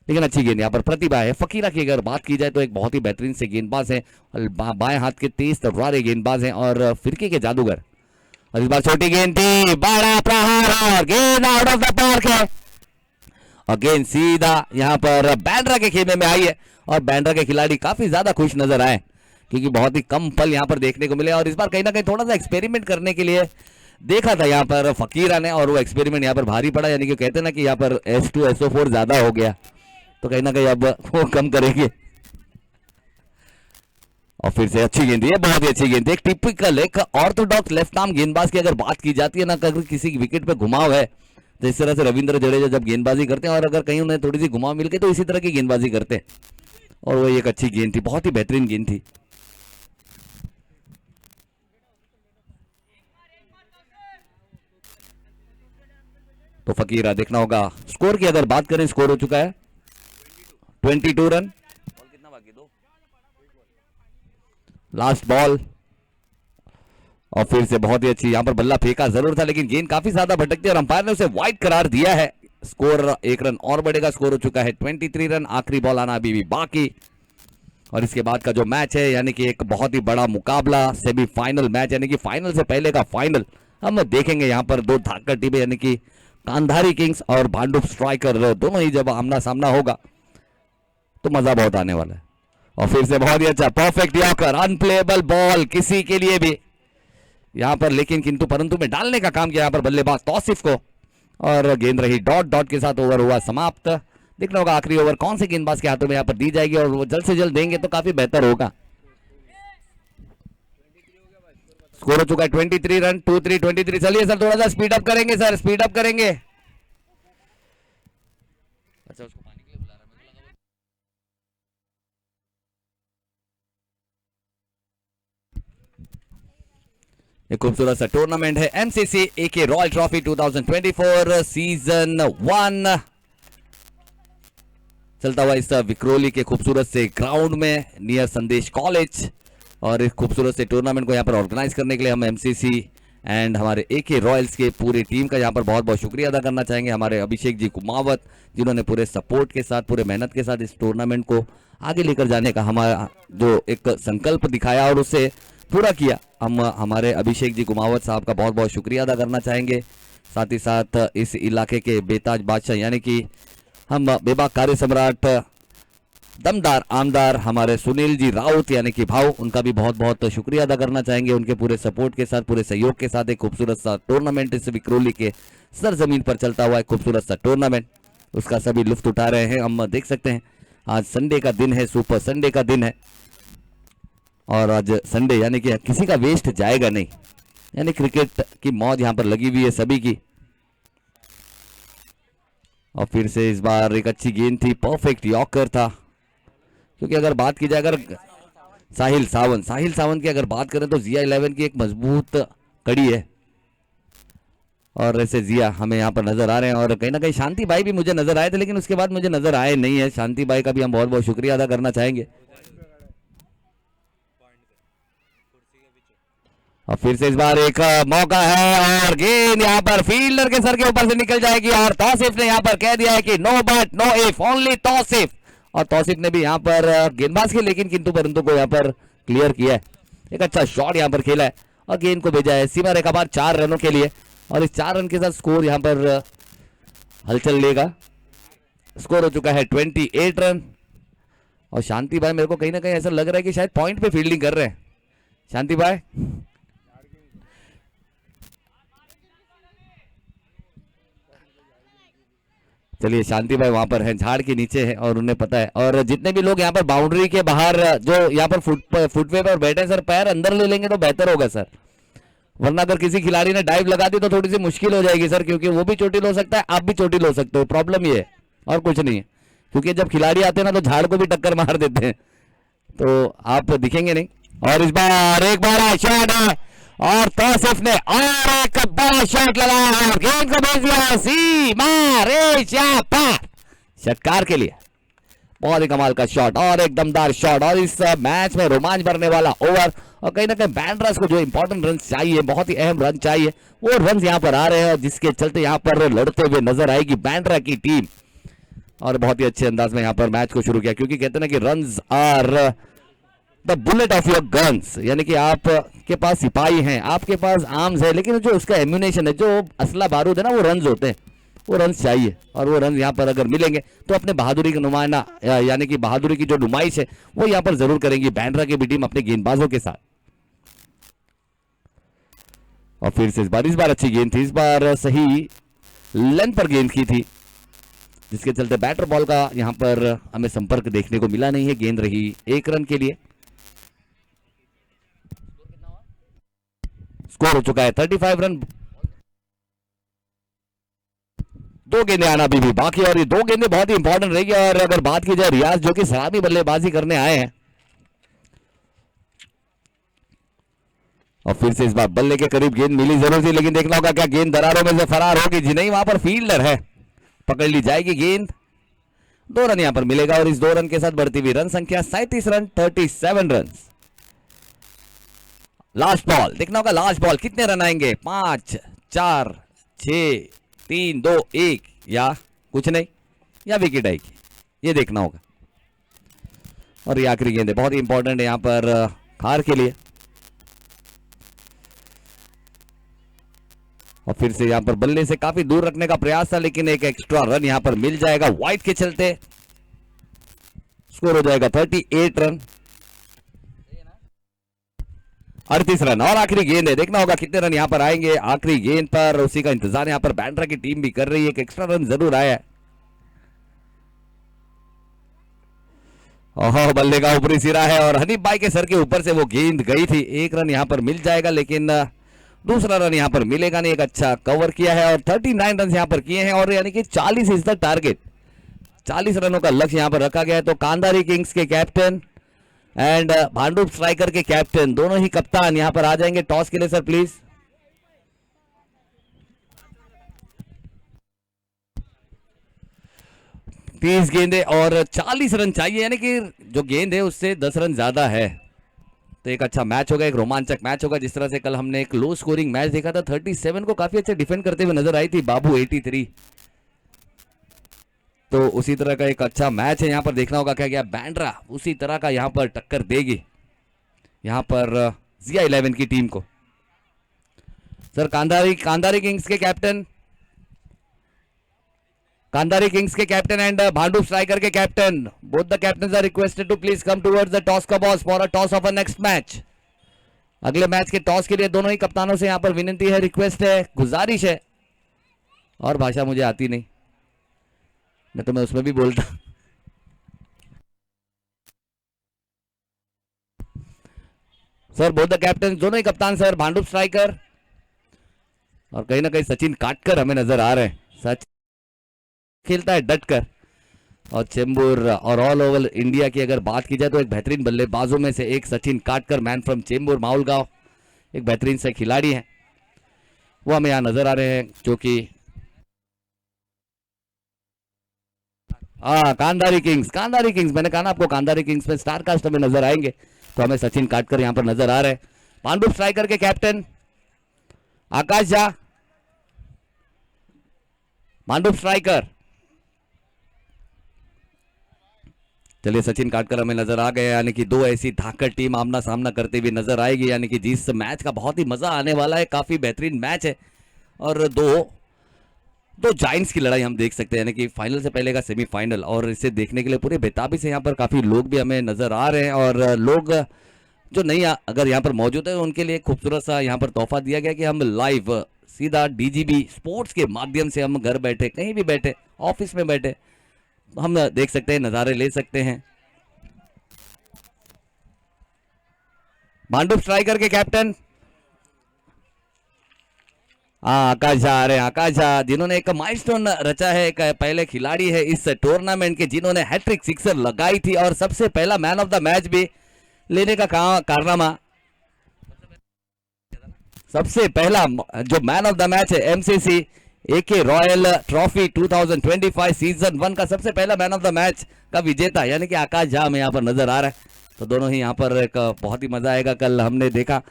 Speaker 1: लेकिन अच्छी गेंद यहाँ पर प्रतिभा है फकीरा की अगर बात की जाए तो एक बहुत ही बेहतरीन से गेंदबाज है, बाएं हाथ के तेज तर्रारे गेंदबाज हैं और फिरकी के जादूगर। और इस बार छोटी गेंद थी, बड़ा प्रहार और गेंद आउट ऑफ द पार्क है और गेंद सीधा यहाँ पर बैंड्रा के खेमे में आई है। और बैंड्रा के खिलाड़ी काफी ज्यादा खुश नजर आए क्योंकि बहुत ही कम पल यहाँ पर देखने को मिले और इस बार कहीं ना कहीं थोड़ा सा एक्सपेरिमेंट करने के लिए देखा था यहाँ पर फकीरा ने और वो एक्सपेरिमेंट यहाँ पर भारी पड़ा। यानी कि कहते ना कि यहाँ पर H2SO4 ज्यादा हो गया तो कहीं ना कहीं अब वो कम करेंगे। और फिर से अच्छी गेंद है, बहुत ही अच्छी गेंद, एक टिपिकल एक ऑर्थोडॉक्स लेफ्ट आर्म गेंदबाज की अगर बात की जाती है ना, अगर किसी विकेट पे घुमाव है तो इस तरह से रविंद्र जडेजा जब गेंदबाजी करते हैं और अगर कहीं उन्हें थोड़ी सी घुमाव मिल गई तो इसी तरह की गेंदबाजी करते हैं। और वो एक अच्छी गेंद थी, बहुत ही बेहतरीन गेंद थी। तो फकीरा देखना होगा स्कोर की अगर बात करें, स्कोर हो चुका है 22 रन। कितना बाकी दो लास्ट बॉल और फिर से बहुत ही अच्छी यहाँ पर बल्ला फेंका जरूर था लेकिन गेंद काफी ज्यादा भटकती है और अंपायर ने उसे वाइड करार दिया है। स्कोर 1 रन और बढ़ेगा, स्कोर हो चुका है 23 रन। आखिरी बॉल आना अभी भी बाकी और इसके बाद का जो मैच है यानी कि एक बहुत ही बड़ा मुकाबला, सेमीफाइनल मैच यानी कि फाइनल से पहले का फाइनल हम देखेंगे। यहाँ पर 2 धाकड़ टीमें यानी कि कांधारी किंग्स और भांडुप स्ट्राइकर दोनों ही जब आमना सामना होगा तो मजा बहुत आने वाला है। और फिर से बहुत ही अच्छा परफेक्ट यॉर्कर, अनप्लेएबल बॉल किसी के लिए भी यहाँ पर, लेकिन किंतु परंतु में डालने का काम किया यहाँ पर बल्लेबाज तौसीफ को और गेंद रही डॉट डॉट के साथ। ओवर हुआ समाप्त। देखना होगा आखिरी ओवर कौन से गेंदबाज के हाथों में यहाँ पर दी जाएगी और वो जल्द से जल्द देंगे तो काफी बेहतर होगा। स्कोर हो चुका है 23 रन, 2-3-23। चलिए सर थोड़ा सा स्पीड अप करेंगे सर, स्पीड अप करेंगे। अच्छा उसको पानी के लिए बुला रहा है, एक खूबसूरत सा टूर्नामेंट है एमसीसी एके रॉयल ट्रॉफी 2024 सीजन 1 चलता हुआ इस विक्रोली के खूबसूरत से ग्राउंड में नियर संदेश कॉलेज। और इस खूबसूरत से टूर्नामेंट को यहाँ पर ऑर्गेनाइज करने के लिए हम एमसीसी एंड हमारे AK रॉयल्स के पूरी टीम का यहाँ पर बहुत बहुत शुक्रिया अदा करना चाहेंगे, हमारे अभिषेक जी कुमावत जिन्होंने पूरे सपोर्ट के साथ, पूरे मेहनत के साथ इस टूर्नामेंट को आगे लेकर जाने का हमारा जो एक संकल्प दिखाया और उसे पूरा किया। हम हमारे अभिषेक जी कुमावत साहब का बहुत बहुत शुक्रिया अदा करना चाहेंगे। साथ ही साथ इस इलाके के बेताज बादशाह यानी कि हम बेबाक कार्य सम्राट दमदार आमदार हमारे सुनील जी राउत यानी कि भाव, उनका भी बहुत बहुत शुक्रिया अदा करना चाहेंगे। उनके पूरे सपोर्ट के साथ, पूरे सहयोग के साथ एक खूबसूरत सा टूर्नामेंट इस विक्रोली के सरजमीन पर चलता हुआ एक खूबसूरत सा टूर्नामेंट, उसका सभी लुफ्त उठा रहे हैं। हम देख सकते हैं आज संडे का दिन है, सुपर संडे का दिन है और आज संडे यानी कि किसी का वेस्ट जाएगा नहीं, यानी क्रिकेट की मौज यहाँ पर लगी हुई है सभी की। और फिर से इस बार एक अच्छी गेंद थी, परफेक्ट यॉर्कर था, क्योंकि अगर बात की जाए अगर साहिल सावंत की अगर बात करें तो जिया 11 की एक मजबूत कड़ी है और ऐसे जिया हमें यहाँ पर नजर आ रहे हैं। और कहीं ना कहीं शांति भाई भी मुझे नजर आए थे, लेकिन उसके बाद मुझे नजर आए नहीं है। शांति भाई का भी हम बहुत बहुत शुक्रिया अदा करना चाहेंगे। और फिर से इस बार एक मौका है और गेंद यहाँ पर फील्डर के सर के ऊपर से निकल जाएगी और तौसीफ ने यहाँ पर कह दिया है कि no but no if, only Tauseef. और तौसीफ ने भी यहाँ पर गेंदबाज के लेकिन किंतु परंतु को यहाँ पर क्लियर किया है। एक अच्छा शॉट यहाँ पर खेला है और गेंद को भेजा है सीमा रेखा पार 4 रनों के लिए और इस 4 रन के साथ स्कोर यहाँ पर हलचल लेगा। स्कोर हो चुका है 28 रन और शांति भाई मेरे को कहीं ना कहीं ऐसा लग रहा है कि शायद पॉइंट पे फील्डिंग कर रहे हैं। शांति भाई चलिए, शांति भाई वहां पर हैं, झाड़ के नीचे है और उन्हें पता है। और जितने भी लोग यहाँ पर बाउंड्री के बाहर जो यहाँ पर फुटवे पर बैठे हैं सर, पैर अंदर ले लेंगे तो बेहतर होगा सर, वरना अगर किसी खिलाड़ी ने डाइव लगा दी तो थोड़ी सी मुश्किल हो जाएगी सर, क्योंकि वो भी चोटिल हो सकता है, आप भी चोटिल हो सकते हो। प्रॉब्लम ये है और कुछ नहीं है, क्योंकि जब खिलाड़ी आते हैं ना तो झाड़ को भी टक्कर मार देते हैं, तो आप दिखेंगे नहीं। और इस बार एक बड़ा शॉट है और तौसीफ ने और एक बड़ा शॉट लगाया और गेंद को भेज दिया सीमा रेखा पार षटकार के लिए। बहुत ही कमाल का शॉट और एक दमदार शॉट और इस मैच में रोमांच भरने वाला ओवर और कहीं ना कहीं बैंड्रास को जो इंपॉर्टेंट रन चाहिए, बहुत ही अहम रन चाहिए, वो रन यहाँ पर आ रहे हैं जिसके चलते यहाँ पर लड़ते हुए नजर आएगी बैंड्रा की टीम। और बहुत ही अच्छे अंदाज में यहाँ पर मैच को शुरू किया, क्योंकि कहते हैं ना कि runs are the bullet of your guns, यानी कि आप के पास सिपाही हैं, आपके पास आर्म्स है, लेकिन जो उसका एम्यूनेशन है, जो असला बारूद है ना, वो रन्स होते हैं, वो रन्स चाहिए। और वो रन्स यहाँ पर अगर मिलेंगे तो अपने बहादुरी का नुमाइंदा यानी कि बहादुरी की जो नुमाइश है वो यहाँ पर जरूर करेंगी बैंड्रा की भी टीम अपने गेंदबाजों के साथ। और फिर से इस बार अच्छी गेंद थी, इस बार सही लेंथ पर गेंद की थी, जिसके चलते बैटर बॉल का यहाँ पर हमें संपर्क देखने को मिला नहीं है। गेंद रही 1 रन के लिए। स्कोर हो चुका है 35 रन। 2 गेंदें आना अभी भी बाकी और ये 2 गेंदें बहुत ही इंपॉर्टेंट रहेगी। और अगर बात की जाए रियाज जो कि सलामी बल्लेबाजी करने आए हैं, और फिर से इस बार बल्ले के करीब गेंद मिली जरूर थी, लेकिन देखना होगा क्या गेंद दरारों में से फरार होगी जी नहीं, वहां पर फील्डर है, पकड़ ली जाएगी गेंद। 2 रन यहां पर मिलेगा और इस 2 रन के साथ बढ़ती हुई रन संख्या 37 रन, 37 रन। लास्ट बॉल देखना होगा, लास्ट बॉल कितने रन आएंगे, 5 4 6 3 2 1 या कुछ नहीं, या विकेट आएगी, ये देखना होगा। और ये आखिरी गेंद है, बहुत ही इंपॉर्टेंट है यहां पर खार के लिए। और फिर से यहां पर बल्ले से काफी दूर रखने का प्रयास था, लेकिन एक एक्स्ट्रा रन यहां पर मिल जाएगा वाइड के चलते। स्कोर हो जाएगा 38 रन, 38 रन। और आखिरी गेंद है, देखना होगा कितने रन यहां पर आएंगे आखिरी गेंद पर, उसी का इंतजार यहां पर बैंड्रा की टीम भी कर रही है। एक एक्स्ट्रा रन जरूर आया है। ओहो, बल्ले का ऊपरी सिरा है और हनीफ भाई के सर के ऊपर से वो गेंद गई थी। 1 रन यहां पर मिल जाएगा, लेकिन दूसरा रन यहां पर मिलेगा नहीं। एक अच्छा कवर किया है और 39 रन यहां पर किए हैं और यानी कि 40 इज द टारगेट, 40 रनों का लक्ष्य यहां पर रखा गया है। तो कांदारी किंग्स के कैप्टन एंड भांडुप स्ट्राइकर के कैप्टन, दोनों ही कप्तान यहां पर आ जाएंगे टॉस के लिए। Sir please. तीस गेंदे और 40 रन चाहिए, यानी कि जो गेंद है उससे 10 रन ज्यादा है। तो एक अच्छा मैच होगा, एक रोमांचक मैच होगा। जिस तरह से कल हमने एक लो स्कोरिंग मैच देखा था, 37 को काफी अच्छा डिफेंड करते हुए नजर आई थी बाबू 83। तो उसी तरह का एक अच्छा मैच है यहाँ पर, देखना होगा क्या क्या बैंड्रा उसी तरह का यहाँ पर टक्कर देगी यहाँ पर जिया 11 की टीम को। सर कांधारी किंग्स के कैप्टन एंड भांडू स्ट्राइकर के captain, both the captain are requested to please come towards the toss का boss for a toss of a next match. अगले मैच के टॉस के लिए दोनों ही कप्तानों से यहाँ पर विनती है, रिक्वेस्ट है, गुजारिश है, और भाषा मुझे आती नहीं, मैं तो मैं उसमें भी बोलता। सर बोथ द कैप्टन, दोनों ही कप्तान सर, भांडू स्ट्राइकर और कहीं ना कहीं सचिन काटकर हमें नजर आ रहे हैं। सच खेलता है डटकर, और चेंबूर और ऑल ओवर इंडिया की अगर बात की जाए तो एक बेहतरीन बल्लेबाजों में से एक सचिन काटकर, मैन फ्रॉम चेंबूर माउल गांव, एक बेहतरीन से खिलाड़ी हैं, वो हमें यहाँ नजर आ रहे हैं, जो कि कांधारी किंग्स मैंने कहा ना आपको, कांधारी किंग्स में स्टार कास्ट हमें नजर आएंगे, तो हमें सचिन काटकर यहाँ पर नजर आ रहे हैं। पांडु स्ट्राइकर के कैप्टन आकाश झा, पांडु स्ट्राइकर, चलिए सचिन काटकर हमें नजर आ गए, यानी कि दो ऐसी धाकड़ टीम आमना सामना करते हुए नजर आएगी, यानी कि जिस मैच का बहुत ही मजा आने वाला है, काफी बेहतरीन मैच है, और दो जाइंट्स की लड़ाई हम देख सकते हैं, यानी कि फाइनल से पहले का सेमीफाइनल, और इसे देखने के लिए पूरे बेताबी से यहाँ पर काफी लोग भी हमें नजर आ रहे हैं, और लोग जो नहीं अगर यहाँ पर मौजूद है उनके लिए खूबसूरत सा यहाँ पर तोहफा दिया गया कि हम लाइव सीधा डीजीबी स्पोर्ट्स के माध्यम से हम घर बैठे, कहीं भी बैठे, ऑफिस में बैठे, हम देख सकते हैं, नज़ारे ले सकते हैं। मांडू स्ट्राइकर के कैप्टन आकाश झा आ रहे हैं, आकाश झा जिन्होंने एक माइलस्टोन रचा है, एक पहले खिलाड़ी है इस टूर्नामेंट के जिन्होंने हैट्रिक सिक्सर लगाई थी, और सबसे पहला मैन ऑफ द मैच भी लेने का कारनामा, सबसे पहला जो मैन ऑफ द मैच है एमसीसी एके रॉयल ट्रॉफी 2025 सीजन 1 का सबसे पहला मैन ऑफ द मैच का विजेता, यानी कि आकाश झा में यहाँ पर नजर आ रहा है। तो दोनों ही यहाँ पर एक बहुत ही मजा आएगा। कल हमने देखा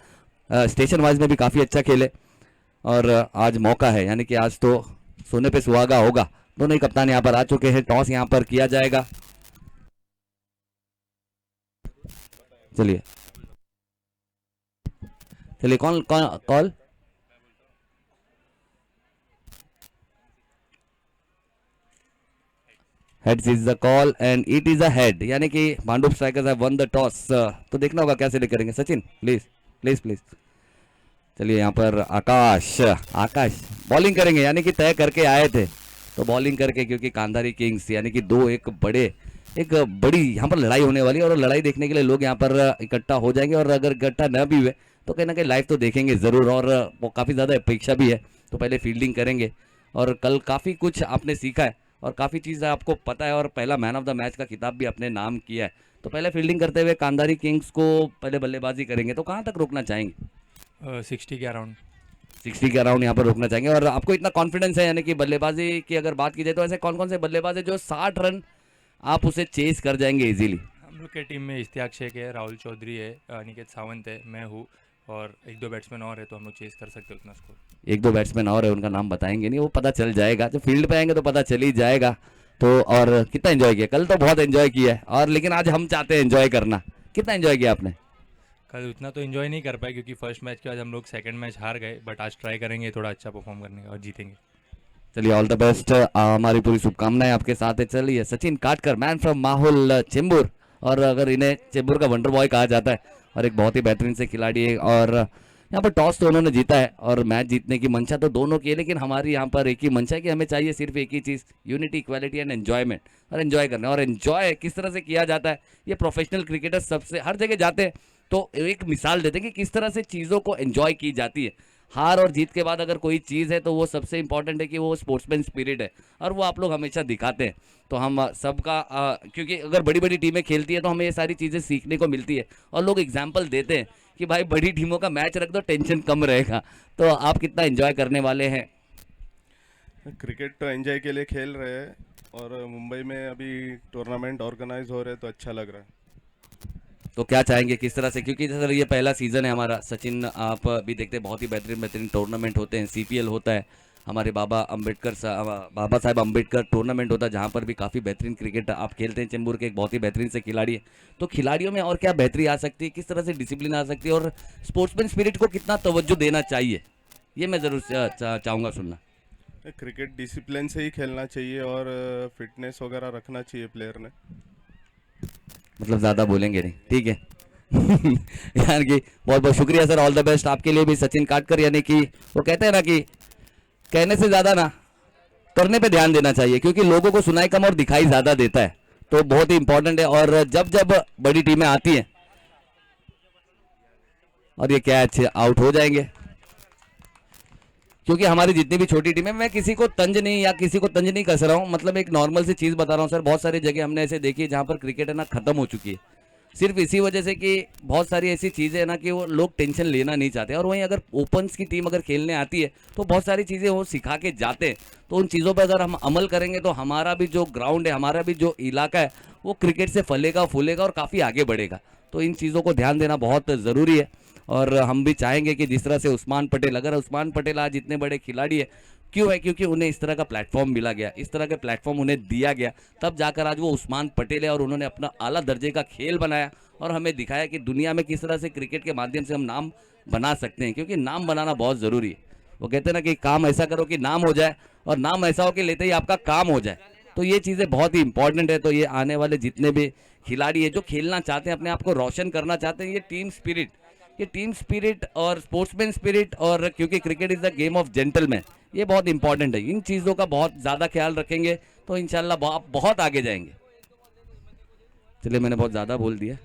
Speaker 1: स्टेशन वाइज में भी काफी अच्छा खेले, और आज मौका है, यानी कि आज तो सोने पे सुहागा होगा। दोनों ही कप्तान यहाँ पर आ चुके हैं, टॉस यहाँ पर किया जाएगा। चलिए कौन call heads is the call and it is a head, यानी कि Pandu strikers have one the toss. तो देखना होगा कैसे करेंगे सचिन, प्लीज प्लीज प्लीज। चलिए यहाँ पर आकाश बॉलिंग करेंगे, यानी कि तय करके आए थे, तो बॉलिंग करके, क्योंकि कांधारी किंग्स यानी कि एक बड़ी यहाँ पर लड़ाई होने वाली है, और लड़ाई देखने के लिए लोग यहाँ पर इकट्ठा हो जाएंगे, और अगर इकट्ठा न भी हुए तो कहीं ना कहीं लाइव तो देखेंगे ज़रूर, और वो काफ़ी ज़्यादा अपेक्षा भी है। तो पहले फील्डिंग करेंगे, और कल काफ़ी कुछ आपने सीखा है, और काफ़ी चीज़ें आपको पता है, और पहला मैन ऑफ द मैच का खिताब भी अपने नाम किया है। तो पहले फील्डिंग करते हुए कांधारी किंग्स को पहले बल्लेबाजी करेंगे, तो कहाँ तक रोकना चाहेंगे?
Speaker 2: 60 के अराउंड,
Speaker 1: 60 के अराउंड यहाँ पर रोकना चाहेंगे। और आपको इतना कॉन्फिडेंस है, यानी कि बल्लेबाजी की अगर बात की जाए तो ऐसे कौन कौन से बल्लेबाज है जो 60 रन आप उसे चेस कर जाएंगे इजीली?
Speaker 2: हम लोग के टीम में इश्तियाक शेख है, राहुल चौधरी है, अनिकेत सावंत है, मैं हूँ, और एक दो बैट्समैन और है, तो हम लोग चेस कर सकते हैं उतना स्कोर।
Speaker 1: एक दो बैट्समैन और है, उनका नाम बताएंगे नहीं, वो पता चल जाएगा जब फील्ड पे आएंगे तो पता चल ही जाएगा। तो और कितना एंजॉय किया कल? तो बहुत एंजॉय किया है, और लेकिन आज हम चाहते हैं एंजॉय करना। कितना एंजॉय किया आपने
Speaker 2: कल? उतना तो एंजॉय नहीं कर पाए क्योंकि फर्स्ट मैच के बाद हम लोग सेकंड मैच हार गए, बट आज ट्राई करेंगे थोड़ा अच्छा परफॉर्म करने का और जीतेंगे।
Speaker 1: चलिए ऑल द बेस्ट, हमारी पूरी शुभकामनाएं आपके साथ है। चलिए सचिन काटकर, मैन फ्रॉम माहौल चेंबूर, और अगर इन्हें चेंबूर का वंडर बॉय कहा जाता है, और एक बहुत ही बेहतरीन से खिलाड़ी है, और यहाँ पर टॉस तो उन्होंने जीता है, और मैच जीतने की मंशा तो दोनों की है, लेकिन हमारी यहाँ पर एक ही मंशा है कि हमें चाहिए सिर्फ एक ही चीज़, यूनिटी, इक्वालिटी एंड एंजॉयमेंट, और एंजॉय करना। और एंजॉय किस तरह से किया जाता है, ये प्रोफेशनल क्रिकेटर सबसे हर जगह जाते हैं तो एक मिसाल देते हैं कि किस तरह से चीज़ों को एंजॉय की जाती है। हार और जीत के बाद अगर कोई चीज़ है तो वो सबसे इंपॉर्टेंट है कि वो स्पोर्ट्समैन स्पिरिट है, और वो आप लोग हमेशा दिखाते हैं। तो हम सबका क्योंकि अगर बड़ी बड़ी टीमें खेलती है तो हमें ये सारी चीज़ें सीखने को मिलती है, और लोग एग्जाम्पल देते हैं कि भाई बड़ी टीमों का मैच रख दो, टेंशन कम रहेगा। तो आप कितना एंजॉय करने वाले हैं?
Speaker 3: क्रिकेट तो एंजॉय के लिए खेल रहे हैं, और मुंबई में अभी टूर्नामेंट ऑर्गेनाइज हो रहे हैं तो अच्छा लग रहा है।
Speaker 1: तो क्या चाहेंगे किस तरह से, क्योंकि सर ये पहला सीज़न है हमारा, सचिन आप भी देखते हैं बहुत ही बेहतरीन बेहतरीन टूर्नामेंट होते हैं, सीपीएल होता है, हमारे बाबा साहब अम्बेडकर टूर्नामेंट होता है, जहाँ पर भी काफ़ी बेहतरीन क्रिकेट आप खेलते हैं। चेंबूर के एक बहुत ही बेहतरीन से खिलाड़ी है, तो खिलाड़ियों में और क्या बेहतरी आ सकती है, किस तरह से डिसिप्लिन आ सकती है, और स्पोर्ट्समैन स्पिरिट को कितना तवज्जो देना चाहिए, ये मैं ज़रूर चाहूँगा सुनना।
Speaker 3: क्रिकेट डिसिप्लिन से ही खेलना चाहिए और फिटनेस वगैरह रखना चाहिए प्लेयर ने।
Speaker 1: मतलब ज़्यादा बोलेंगे नहीं, ठीक है। यानी कि बहुत बहुत शुक्रिया सर, ऑल द बेस्ट आपके लिए भी। सचिन काटकर, यानी कि वो कहते हैं ना कि कहने से ज़्यादा ना करने पे ध्यान देना चाहिए, क्योंकि लोगों को सुनाई कम और दिखाई ज़्यादा देता है, तो बहुत ही इंपॉर्टेंट है। और जब जब बड़ी टीमें आती हैं, और ये कैच आउट हो जाएंगे, क्योंकि हमारी जितनी भी छोटी टीम है, मैं किसी को तंज नहीं या किसी को तंज नहीं कस रहा हूँ, मतलब एक नॉर्मल सी चीज़ बता रहा हूँ सर। बहुत सारी जगह हमने ऐसे देखी है जहाँ पर क्रिकेट है ना खत्म हो चुकी है, सिर्फ इसी वजह से कि बहुत सारी ऐसी चीज़ें हैं ना कि वो लोग टेंशन लेना नहीं चाहते। और वहीं अगर ओपन्स की टीम अगर खेलने आती है तो बहुत सारी चीज़ें वो सिखा के जाते हैं, तो उन चीज़ों पर अगर हम अमल करेंगे तो हमारा भी जो ग्राउंड है, हमारा भी जो इलाका है, वो क्रिकेट से फलेगा फूलेगा और काफ़ी आगे बढ़ेगा। तो इन चीज़ों को ध्यान देना बहुत ज़रूरी है। और हम भी चाहेंगे कि जिस तरह से उस्मान पटेल, अगर उस्मान पटेल आज इतने बड़े खिलाड़ी है, क्यों है, क्योंकि उन्हें इस तरह का प्लेटफॉर्म मिला गया, इस तरह का प्लेटफॉर्म उन्हें दिया गया, तब जाकर आज वो उस्मान पटेल है। और उन्होंने अपना आला दर्जे का खेल बनाया और हमें दिखाया कि दुनिया में किस तरह से क्रिकेट के माध्यम से हम नाम बना सकते हैं, क्योंकि नाम बनाना बहुत ज़रूरी है। वो कहते हैं ना कि काम ऐसा करो कि नाम हो जाए, और नाम ऐसा हो कि लेते ही आपका काम हो जाए। तो ये चीज़ें बहुत ही इंपॉर्टेंट है। तो ये आने वाले जितने भी खिलाड़ी है जो खेलना चाहते हैं, अपने आप को रोशन करना चाहते हैं, ये टीम स्पिरिट और स्पोर्ट्समैन स्पिरिट, और क्योंकि cricket is the game of gentleman, ये बहुत इंपॉर्टेंट है। इन चीज़ों का बहुत ज़्यादा ख्याल रखेंगे तो इंशाल्लाह आप बहुत आगे जाएंगे। चलिए, मैंने बहुत ज़्यादा बोल दिया।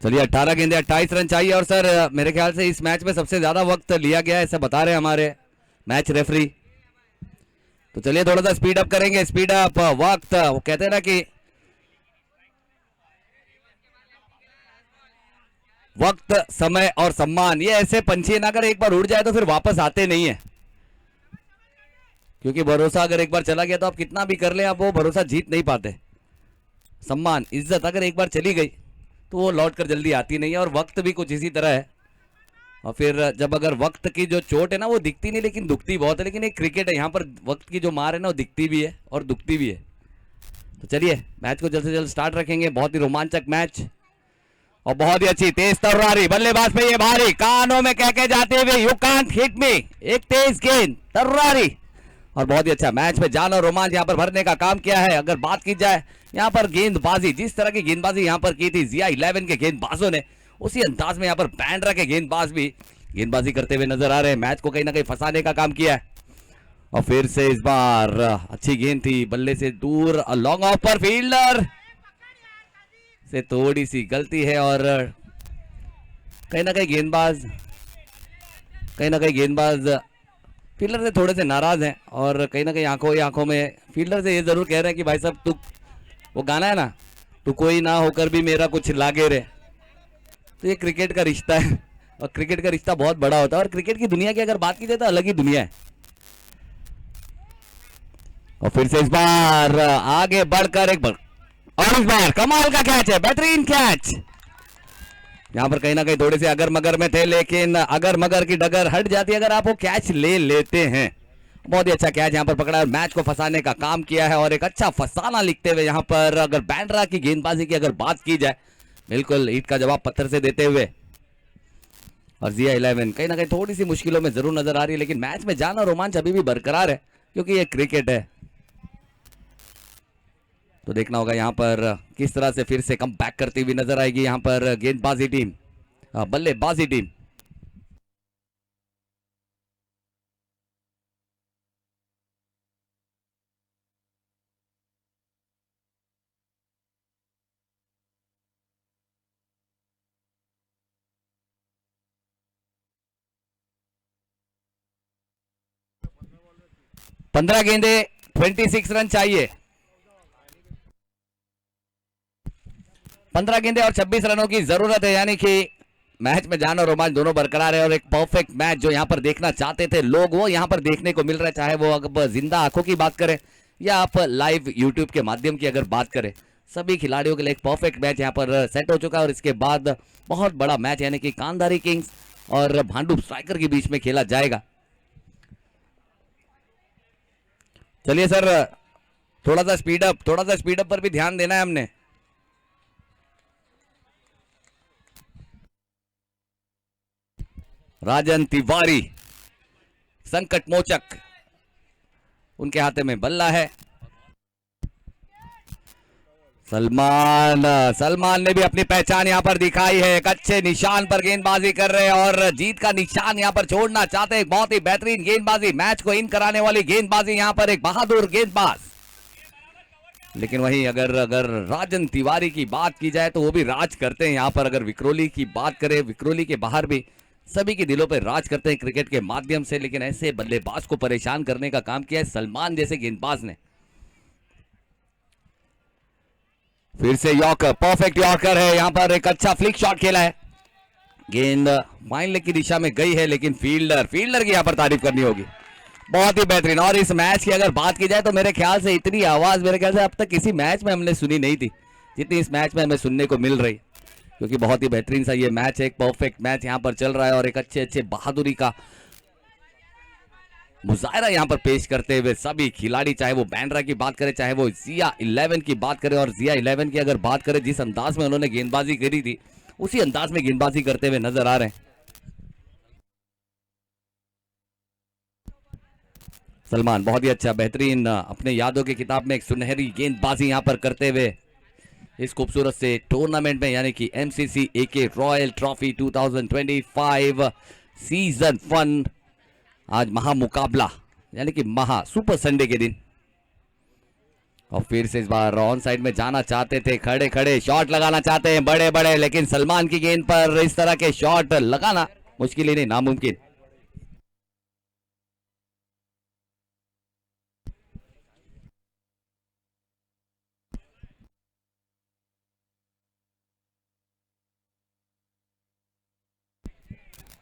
Speaker 1: चलिए 18 गेंदे 28 रन चाहिए और सर मेरे ख्याल से इस मैच में सबसे ज्यादा वक्त लिया गया है ऐसा बता रहे हैं हमारे मैच रेफरी। तो चलिए थोड़ा सा स्पीड अप करेंगे, स्पीड अप वक्त, वो कहते हैं ना कि वक्त समय और सम्मान, ये ऐसे पंछी हैं ना, अगर एक बार उड़ जाए तो फिर वापस आते नहीं है, क्योंकि भरोसा अगर एक बार चला गया तो आप कितना भी कर लें आप वो भरोसा जीत नहीं पाते। सम्मान इज्जत अगर एक बार चली गई तो वो लौट कर जल्दी आती नहीं है, और वक्त भी कुछ इसी तरह है। और फिर जब अगर वक्त की जो चोट है ना वो दिखती नहीं लेकिन दुखती बहुत है, लेकिन एक क्रिकेट है, यहाँ पर वक्त की जो मार है ना वो दिखती भी है और दुखती भी है। तो चलिए मैच को जल्द से जल्द स्टार्ट रखेंगे, बहुत ही रोमांचक मैच और बहुत ही अच्छी तेज तर्रारी बल्लेबाज पे ये भारी कानों में कह के जाते हुए यू कांट हिट मी, एक तेज गेंद तर्रारी और बहुत ही अच्छा मैच में जान और रोमांच यहाँ पर भरने का काम किया है। अगर बात की जाए यहाँ पर गेंदबाजी, जिस तरह की गेंदबाजी यहाँ पर की थी जिया 11 के गेंदबाजों ने, उसी अंदाज में यहाँ पर बैंड्रा के गेंदबाज भी गेंदबाजी करते हुए नजर आ रहे हैं, मैच को कहीं ना कहीं फंसाने का काम किया है। और फिर से इस बार अच्छी गेंद थी बल्ले से दूर, लॉन्ग ऑफ पर फील्डर से थोड़ी सी गलती है और कहीं ना कहीं गेंदबाज फील्डर से थोड़े से नाराज हैं और कहीं ना कहीं आंखों ही आंखों में फील्डर से ये जरूर कह रहे हैं कि भाई साहब तू, वो गाना है ना, तू कोई ना होकर भी मेरा कुछ लागे रे। तो ये क्रिकेट का रिश्ता है और क्रिकेट का रिश्ता बहुत बड़ा होता है, और क्रिकेट की दुनिया की अगर बात की जाए तो अलग ही दुनिया है। और फिर से इस बार आगे बढ़कर एक बार और इस बार कमाल का कैच है, बेहतरीन कैच। यहाँ पर कहीं ना कहीं थोड़े से अगर मगर में थे, लेकिन अगर मगर की डगर हट जाती अगर आप वो कैच ले लेते हैं। बहुत ही अच्छा कैच यहाँ पर पकड़ा है, मैच को फंसाने का काम किया है और एक अच्छा फसाना लिखते हुए यहाँ पर अगर बैंड्रा की गेंदबाजी की अगर बात की जाए, बिल्कुल ईट का जवाब पत्थर से देते हुए। और जिया 11 कहीं ना कहीं थोड़ी सी मुश्किलों में जरूर नजर आ रही है, लेकिन मैच में जाना रोमांच अभी भी बरकरार है क्योंकि ये क्रिकेट है। तो देखना होगा यहाँ पर किस तरह से फिर से कम बैक करती हुई नजर आएगी यहाँ पर गेंदबाजी टीम, बल्लेबाजी टीम। पंद्रह गेंदे 26 रन चाहिए, 15 गेंदे और 26 रनों की जरूरत है, यानी कि मैच में जान और रोमांच दोनों बरकरार है और एक परफेक्ट मैच जो यहाँ पर देखना चाहते थे लोग वो यहाँ पर देखने को मिल रहा है, चाहे वो अब जिंदा आंखों की बात करें या आप लाइव यूट्यूब के माध्यम की अगर बात करें। सभी खिलाड़ियों के लिए एक परफेक्ट मैच यहाँ पर सेट हो चुका है और इसके बाद बहुत बड़ा मैच यानी कि कांधारी किंग्स और भांडुप स्ट्राइकर के बीच में खेला जाएगा। चलिए सर थोड़ा सा स्पीड अप पर भी ध्यान देना है हमने। राजन तिवारी संकट मोचक, उनके हाथ में बल्ला है। सलमान ने भी अपनी पहचान यहां पर दिखाई है, एक अच्छे निशान पर गेंदबाजी कर रहे हैं और जीत का निशान यहां पर छोड़ना चाहते हैं। बहुत ही बेहतरीन गेंदबाजी, मैच को इन कराने वाली गेंदबाजी यहां पर एक बहादुर गेंदबाज। लेकिन वहीं अगर राजन तिवारी की बात की जाए तो वो भी राज करते हैं यहां पर। अगर विक्रोली की बात करें, विक्रोली के बाहर भी सभी के दिलों पर राज करते हैं क्रिकेट के माध्यम से, लेकिन ऐसे बल्लेबाज को परेशान करने का काम किया है सलमान जैसे गेंदबाज ने। फिर से यॉर्कर, परफेक्ट यॉर्कर है, यहां पर एक अच्छा फ्लिक शॉट खेला है, गेंद फाइन लेग की दिशा में गई है, लेकिन फील्डर की यहां पर तारीफ करनी होगी, बहुत ही बेहतरीन। और इस मैच की अगर बात की जाए तो मेरे ख्याल से इतनी आवाज मेरे ख्याल से अब तक किसी मैच में हमने सुनी नहीं थी जितनी इस मैच में हमें सुनने को मिल रही, क्योंकि बहुत ही बेहतरीन सा ये मैच है, एक परफेक्ट मैच यहां पर चल रहा है और एक अच्छे बहादुरी का मुजाहरा यहां पर पेश करते हुए सभी खिलाड़ी, चाहे वो बैंड्रा की बात करें, चाहे वो जिया 11 की बात करें। और जिया 11 की अगर बात करें, जिस अंदाज में उन्होंने गेंदबाजी करी थी उसी अंदाज में गेंदबाजी करते हुए नजर आ रहे हैं। सलमान बहुत ही अच्छा बेहतरीन अपने यादों की किताब में एक सुनहरी गेंदबाजी यहां पर करते हुए इस खूबसूरत से टूर्नामेंट में, यानी कि एमसीसी एके रॉयल ट्रॉफी 2025 सीजन 1, आज महा मुकाबला यानी कि महा सुपर संडे के दिन। और फिर से इस बार ऑन साइड में जाना चाहते थे, खड़े खड़े शॉट लगाना चाहते हैं बड़े बड़े, लेकिन सलमान की गेंद पर इस तरह के शॉट लगाना मुश्किल ही नहीं नामुमकिन।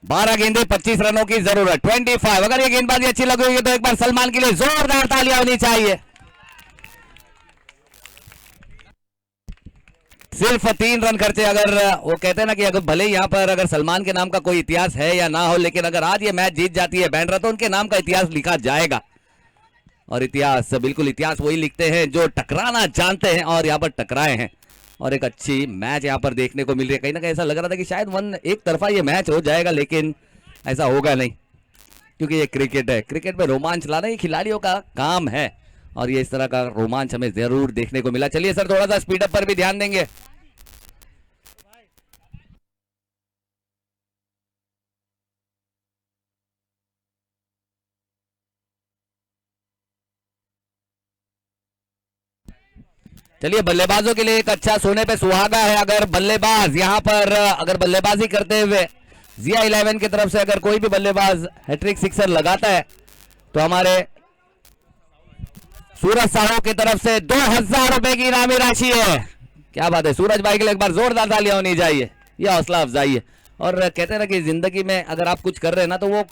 Speaker 1: बारह गेंदे 25 रनों की जरूरत, 25। अगर ये गेंदबाजी अच्छी लगेगी तो एक बार सलमान के लिए जोरदार तालियां होनी चाहिए। सिर्फ 3 रन खर्चे। अगर वो कहते हैं ना कि अगर भले ही यहाँ पर अगर सलमान के नाम का कोई इतिहास है या ना हो, लेकिन अगर आज ये मैच जीत जाती है बैंड्रा तो उनके नाम का इतिहास लिखा जाएगा। और इतिहास, बिल्कुल इतिहास वही लिखते हैं जो टकराना जानते हैं और यहाँ पर टकराए हैं। और एक अच्छी मैच यहाँ पर देखने को मिल रही है। कहीं ना कहीं ऐसा लग रहा था कि शायद एक तरफा ये मैच हो जाएगा, लेकिन ऐसा होगा नहीं, क्योंकि ये क्रिकेट है। क्रिकेट में रोमांच लाना ये खिलाड़ियों का काम है, और ये इस तरह का रोमांच हमें जरूर देखने को मिला। चलिए सर, थोड़ा सा स्पीड अप पर भी ध्यान देंगे। चलिए, बल्लेबाजों के लिए एक अच्छा सोने पे सुहागा है। अगर बल्लेबाज यहाँ पर अगर बल्लेबाजी करते हुए जिया 11 की तरफ से अगर कोई भी बल्लेबाज हैट्रिक सिक्सर लगाता है तो हमारे सूरज साहू की तरफ से 2000 रुपए की इनामी राशि है। क्या बात है, सूरज भाई के लिए एक बार जोरदार तालियां होनी चाहिए। यह हौसला अफजाई है। और कहते हैं ना कि जिंदगी में अगर आप कुछ कर रहे हैं ना तो वो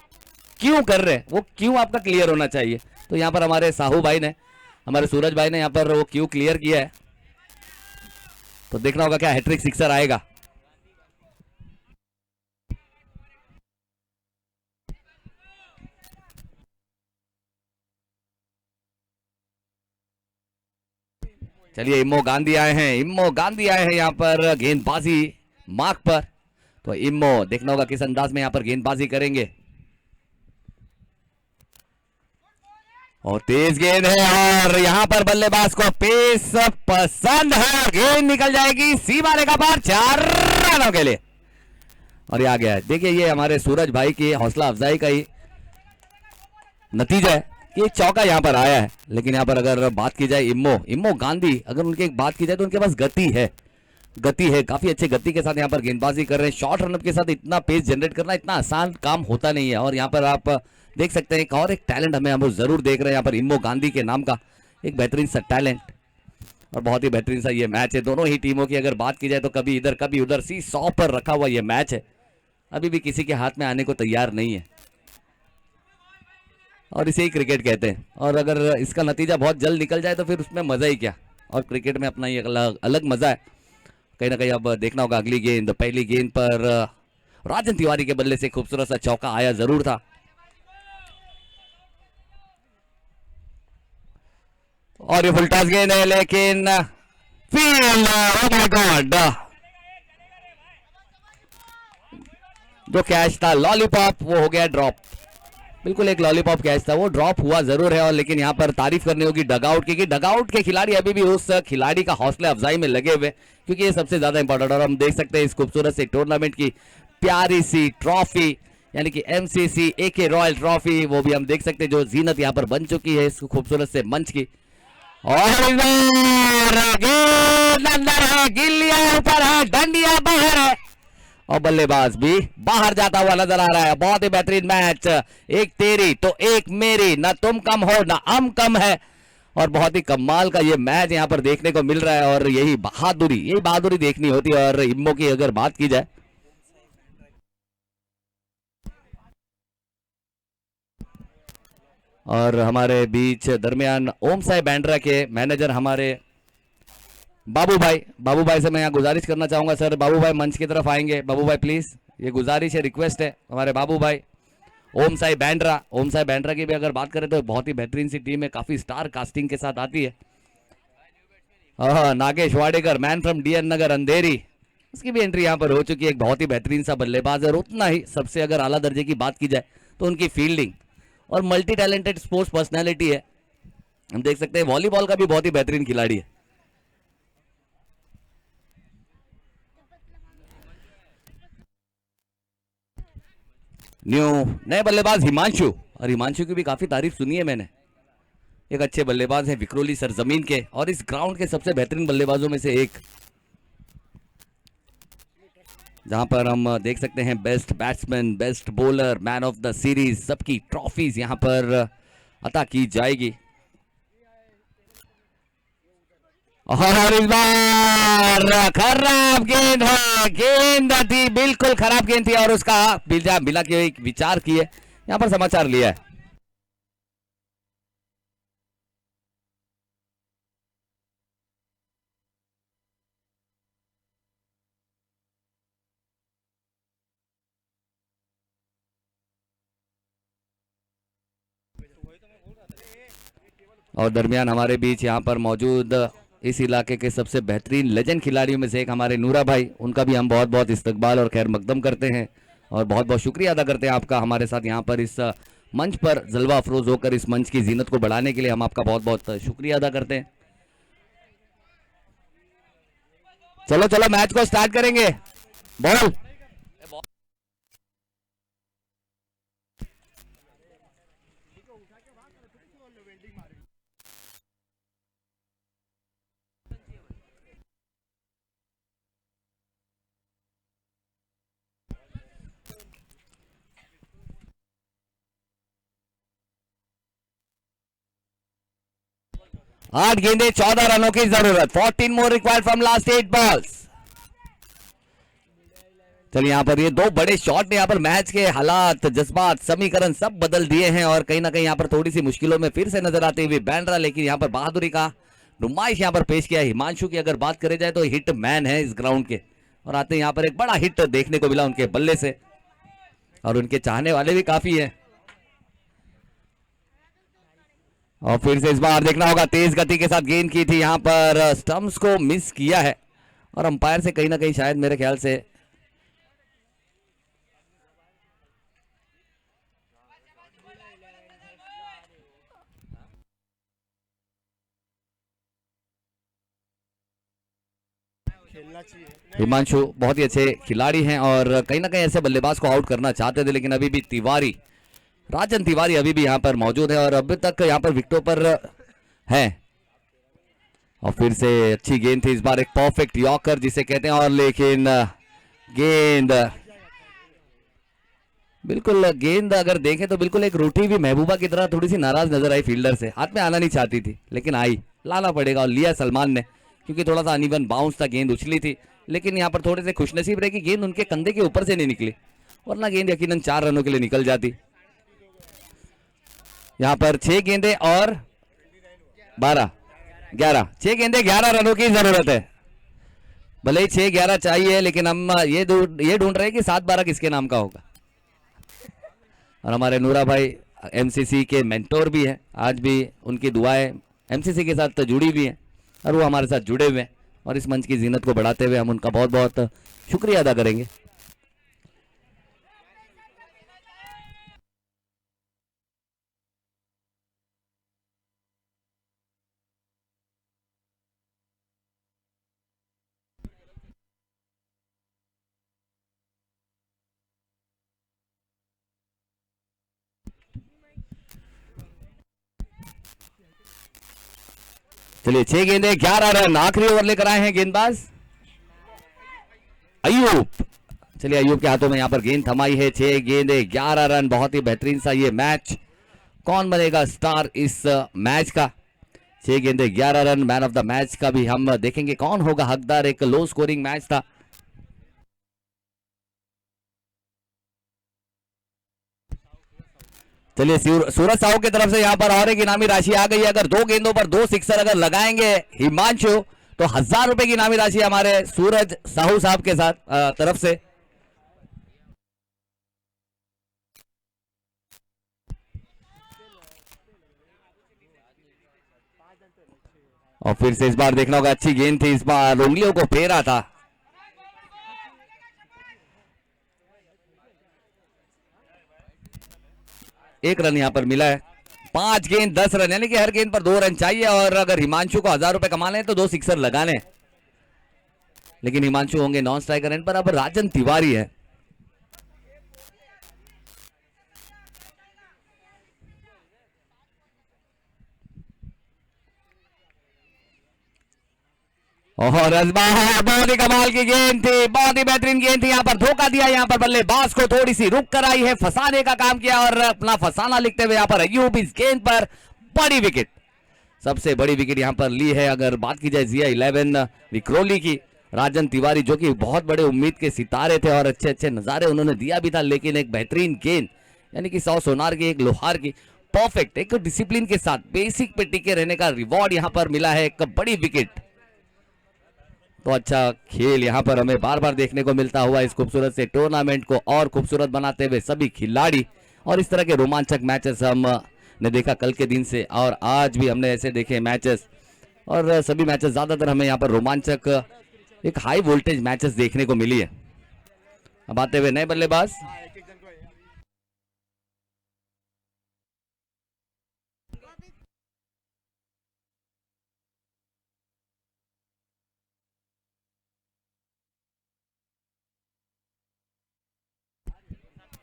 Speaker 1: क्यों कर रहे हैं, वो क्यों आपका क्लियर होना चाहिए। तो यहाँ पर हमारे साहू भाई ने, हमारे सूरज भाई ने यहाँ पर वो क्यों क्लियर किया है। तो देखना होगा क्या हैट्रिक सिक्सर आएगा। चलिए, इम्मो गांधी आए हैं, इम्मो गांधी आए हैं यहाँ पर गेंदबाजी मार्क पर। तो इम्मो देखना होगा किस अंदाज में यहाँ पर गेंदबाजी करेंगे। और तेज गेंद है और यहाँ पर बल्लेबाज को पेस पसंद है। गेंद निकल जाएगी सीमा रेखा पर 4 रनों के लिए। और ये आ गया है। देखिए, ये हमारे सूरज भाई की हौसला अफजाई का ही नतीजा है कि एक चौका यहाँ पर आया है। लेकिन यहाँ पर अगर बात की जाए इम्मो गांधी, अगर उनकी बात की जाए तो उनके पास गति है, काफी अच्छे गति के साथ यहाँ पर गेंदबाजी कर रहे हैं। शॉर्ट रनअप के साथ इतना पेस जनरेट करना इतना आसान काम होता नहीं है। और यहाँ पर आप देख सकते हैं और एक टैलेंट हम जरूर देख रहे हैं यहाँ पर इम्मो गांधी के नाम का एक बेहतरीन सा टैलेंट। और बहुत ही बेहतरीन सा ये मैच है दोनों ही टीमों की। अगर बात की जाए तो कभी इधर कभी उधर सी 100 पर रखा हुआ ये मैच है, अभी भी किसी के हाथ में आने को तैयार नहीं है। और इसे ही क्रिकेट कहते हैं। और अगर इसका नतीजा बहुत जल्द निकल जाए तो फिर उसमें मजा ही क्या। और क्रिकेट में अपना ये अलग मजा है। कहीं ना कहीं अब देखना होगा अगली गेंद। पहली गेंद पर राजन तिवारी के बल्ले से खूबसूरत सा चौका आया जरूर था। और ये फुलटास गेंद है, लेकिन फील्ड, ओह माय गॉड, जो कैच था लॉलीपॉप वो हो गया ड्रॉप। बिल्कुल एक लॉलीपॉप कैच था, वो ड्रॉप हुआ जरूर है। और लेकिन यहाँ पर तारीफ करनी होगी डगआउट की, कि डगआउट के खिलाड़ी अभी भी उस खिलाड़ी का हौसला अफजाई में लगे हुए, क्योंकि ये सबसे ज्यादा इंपॉर्टेंट। और हम देख सकते हैं इस खूबसूरत से टूर्नामेंट की प्यारी सी ट्रॉफी, यानी कि एमसीसी एके रॉयल ट्रॉफी, वो भी हम देख सकते हैं जो जीनत यहाँ पर बन चुकी है इस खूबसूरत से मंच की। और गेंद अंदर है, गिल्लियां ऊपर है, डंडिया बाहर है और बल्लेबाज भी बाहर जाता हुआ नजर आ रहा है। बहुत ही बेहतरीन मैच, एक तेरी तो एक मेरी, ना तुम कम हो ना हम कम है। और बहुत ही कमाल का ये मैच यहाँ पर देखने को मिल रहा है। और यही बहादुरी देखनी होती है। और इम्मो की अगर बात की जाए, और हमारे बीच दरमियान ओम साई बैंड्रा के मैनेजर हमारे बाबू भाई से मैं यहाँ गुजारिश करना चाहूंगा। सर बाबू भाई मंच की तरफ आएंगे। बाबू भाई प्लीज, ये गुजारिश है, रिक्वेस्ट है। हमारे बाबू भाई ओम साई बैंड्रा की भी अगर बात करें तो बहुत ही बेहतरीन सी टीम है, काफी स्टार कास्टिंग के साथ आती है। Nagesh Wadekar, man from DN Nagar Andheri, उसकी भी एंट्री यहाँ पर हो चुकी है। एक बहुत ही बेहतरीन सा बल्लेबाज है। और उतना ही सबसे अगर आला दर्जे की बात की जाए तो उनकी फील्डिंग और मल्टी टैलेंटेड स्पोर्ट्स पर्सनैलिटी है। हम देख सकते हैं वॉलीबॉल का भी बहुत ही बेहतरीन खिलाड़ी है। नए बल्लेबाज हिमांशु, और हिमांशु की भी काफी तारीफ सुनी है मैंने। एक अच्छे बल्लेबाज हैं विक्रोली सरजमीन के और इस ग्राउंड के सबसे बेहतरीन बल्लेबाजों में से एक, जहां पर हम देख सकते हैं best batsman, best bowler, man of the series, सबकी ट्रॉफीज यहां पर अता की जाएगी। और इस बार खराब गेंद है, गेंद थी बिल्कुल खराब गेंद थी और उसका बिना के विचार किए यहां पर समाचार लिया है। और दरमियान हमारे बीच यहाँ पर मौजूद इस इलाके के सबसे बेहतरीन लेजेंड खिलाड़ियों में से एक हमारे नूरा भाई, उनका भी हम बहुत बहुत इस्तकबाल और खैर मकदम करते हैं और बहुत बहुत शुक्रिया अदा करते हैं आपका हमारे साथ यहाँ पर इस मंच पर जलवा अफरोज होकर इस मंच की जीनत को बढ़ाने के लिए। हम आपका बहुत बहुत शुक्रिया अदा करते हैं। चलो चलो मैच को स्टार्ट करेंगे। बॉल 8 गेंदे 14 रनों की जरूरत। 14 more required from last 8 balls. चलिए यहाँ पर ये दो बड़े शॉट ने यहाँ पर मैच के हालात, जज्बात, समीकरण सब बदल दिए हैं और कहीं ना कहीं यहाँ पर थोड़ी सी मुश्किलों में फिर से नजर आते हुए बैंड्रा, लेकिन यहाँ पर बहादुरी का नुमाइश यहाँ पर पेश किया। हिमांशु की अगर बात करें जाए तो हिट मैन है इस ग्राउंड के और आते यहाँ पर एक बड़ा हिट देखने को मिला उनके बल्ले से और उनके चाहने वाले भी काफी है। और फिर से इस बार देखना होगा, तेज गति के साथ गेंद की थी, यहां पर स्टंप्स को मिस किया है और अंपायर से कहीं ना कहीं शायद मेरे ख्याल से हिमांशु बहुत ही अच्छे खिलाड़ी हैं और कहीं ना कहीं ऐसे बल्लेबाज को आउट करना चाहते थे, लेकिन अभी भी तिवारी, राजन तिवारी अभी भी यहां पर मौजूद है और अभी तक यहां पर विकेटों पर है। और फिर से अच्छी गेंद थी इस बार, एक परफेक्ट यॉर्कर जिसे कहते हैं, और लेकिन गेंद बिल्कुल, गेंद अगर देखें तो बिल्कुल एक रूठी हुई महबूबा की तरह थोड़ी सी नाराज नजर आई फील्डर से। हाथ में आना नहीं चाहती थी लेकिन आई, लाना पड़ेगा और लिया सलमान ने, क्योंकि थोड़ा सा अनइवन बाउंस था, गेंद उछली थी, लेकिन यहाँ पर थोड़े से खुशनसीब रहे कि गेंद उनके कंधे के ऊपर से नहीं निकली, वरना गेंद यकीनन 4 रनों के लिए निकल जाती। यहाँ पर 6 गेंदे और 12 11, 6 गेंदे 11 रनों की जरूरत है। भले ही 6-11 चाहिए, लेकिन हम ये ढूंढ रहे हैं कि 7-12 किसके नाम का होगा। और हमारे नूरा भाई एमसीसी के मेंटोर भी हैं, आज भी उनकी दुआएं एमसीसी के साथ जुड़ी हुई हैं और वो हमारे साथ जुड़े हुए हैं और इस मंच की जीनत को बढ़ाते हुए हम उनका बहुत बहुत शुक्रिया अदा करेंगे। चलिए 6 गेंदे 11 रन, आखिरी ओवर लेकर आए हैं गेंदबाज अयूब। चलिए अयूब के हाथों में यहां पर गेंद थमाई है। 6 गेंदे 11 रन, बहुत ही बेहतरीन सा ये मैच। कौन बनेगा स्टार इस मैच का? 6 गेंदे 11 run, man of the match का भी हम देखेंगे कौन होगा हकदार। एक लो स्कोरिंग मैच था। चलिए सूरज साहू की तरफ से यहाँ पर और एक इनामी राशि आ गई है। अगर 2 गेंदों पर 2 सिक्सर अगर लगाएंगे हिमांशु तो 1000 रुपए की इनामी राशि हमारे सूरज साहू साहब के साथ तरफ से। और फिर से इस बार देखना होगा, अच्छी गेंद थी इस बार, उंगलियों को फेरा था। एक रन यहां पर मिला है। 5 गेंद 10 रन, यानी कि हर गेंद पर 2 रन चाहिए और अगर हिमांशु को 1000 रुपए कमाने हैं तो 2 सिक्सर लगाने, लेकिन हिमांशु होंगे नॉन स्ट्राइकर एंड पर। अब राजन तिवारी है। और बहुत ही कमाल की गेंद थी, बहुत ही बेहतरीन गेंद थी। यहाँ पर धोखा दिया, यहाँ पर बल्लेबाज को थोड़ी सी रुक कर आई है, फंसाने का काम किया और अपना फसाना लिखते हुए यहाँ पर अयूब इस गेंद पर बड़ी विकेट, सबसे बड़ी विकेट यहाँ पर ली है। अगर बात की जाए जिया 11 विक्रोली की, राजन तिवारी जो कि बहुत बड़े उम्मीद के सितारे थे और अच्छे अच्छे नजारे उन्होंने दिया भी था, लेकिन एक बेहतरीन गेंद यानी कि 100 सोनार की, एक लोहार की, परफेक्ट एक डिसिप्लिन के साथ बेसिक पे टिके रहने का रिवॉर्ड यहाँ पर मिला है, एक बड़ी विकेट। तो अच्छा खेल यहाँ पर हमें बार बार देखने को मिलता हुआ इस खूबसूरत से टूर्नामेंट को और खूबसूरत बनाते हुए सभी खिलाड़ी, और इस तरह के रोमांचक मैचेस हमने देखा कल के दिन से, और आज भी हमने ऐसे देखे मैचेस, और सभी मैचेस ज्यादातर हमें यहाँ पर रोमांचक एक हाई वोल्टेज मैचेस देखने को मिली है। अब आते हुए नए बल्लेबाज,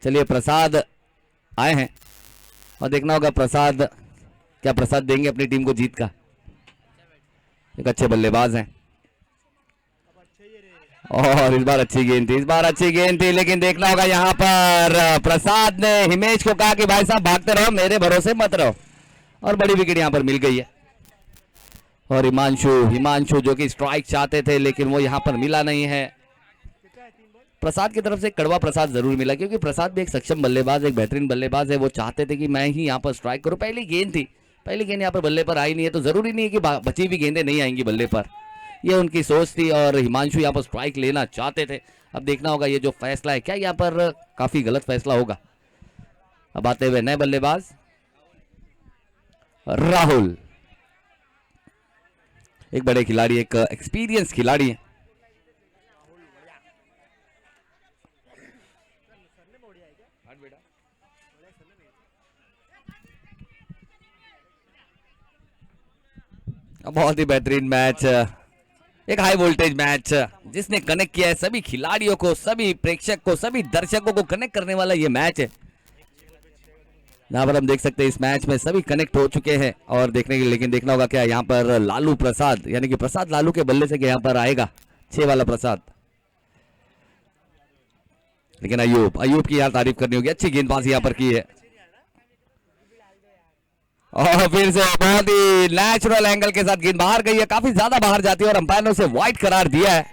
Speaker 1: चलिए प्रसाद आए हैं और देखना होगा प्रसाद क्या प्रसाद देंगे अपनी टीम को जीत का। एक अच्छे बल्लेबाज हैं और इस बार अच्छी गेंद थी, इस बार अच्छी गेंद थी, लेकिन देखना होगा यहाँ पर प्रसाद ने हिमेश को कहा कि भाई साहब भागते रहो, मेरे भरोसे मत रहो, और बड़ी विकेट यहाँ पर मिल गई है। और हिमांशु जो कि स्ट्राइक चाहते थे लेकिन वो यहाँ पर मिला नहीं है। प्रसाद की तरफ से कड़वा प्रसाद जरूर मिला, क्योंकि प्रसाद भी एक सक्षम बल्लेबाज, एक बेहतरीन बल्लेबाज है। वो चाहते थे कि मैं ही यहाँ पर स्ट्राइक करूं, पहली गेंद थी, पहली गेंद यहाँ पर बल्ले पर आई नहीं है, तो जरूरी नहीं है कि बची हुई गेंदें नहीं आएंगी बल्ले पर, ये उनकी सोच थी और हिमांशु यहाँ पर स्ट्राइक लेना चाहते थे। अब देखना होगा ये जो फैसला है क्या यहाँ पर काफी गलत फैसला होगा। अब आते हुए नए बल्लेबाज राहुल, एक बड़े खिलाड़ी, एक एक्सपीरियंस खिलाड़ी है। बहुत ही बेहतरीन मैच, एक हाई वोल्टेज मैच जिसने कनेक्ट किया है सभी खिलाड़ियों को, सभी प्रेक्षक को, सभी दर्शकों को कनेक्ट करने वाला ये मैच है। यहाँ पर हम देख सकते हैं इस मैच में सभी कनेक्ट हो चुके हैं और देखने के, लेकिन देखना होगा क्या यहाँ पर लालू प्रसाद यानी कि प्रसाद लालू के बल्ले से यहाँ पर आएगा 6 वाला प्रसाद। लेकिन अयूब की यहाँ तारीफ करनी होगी, अच्छी गेंदबाजी यहाँ पर की है और फिर से बहुत ही नेचुरल एंगल के साथ गेंद बाहर गई है, काफी ज्यादा बाहर जाती है और अंपायर ने उसे वाइड करार दिया है।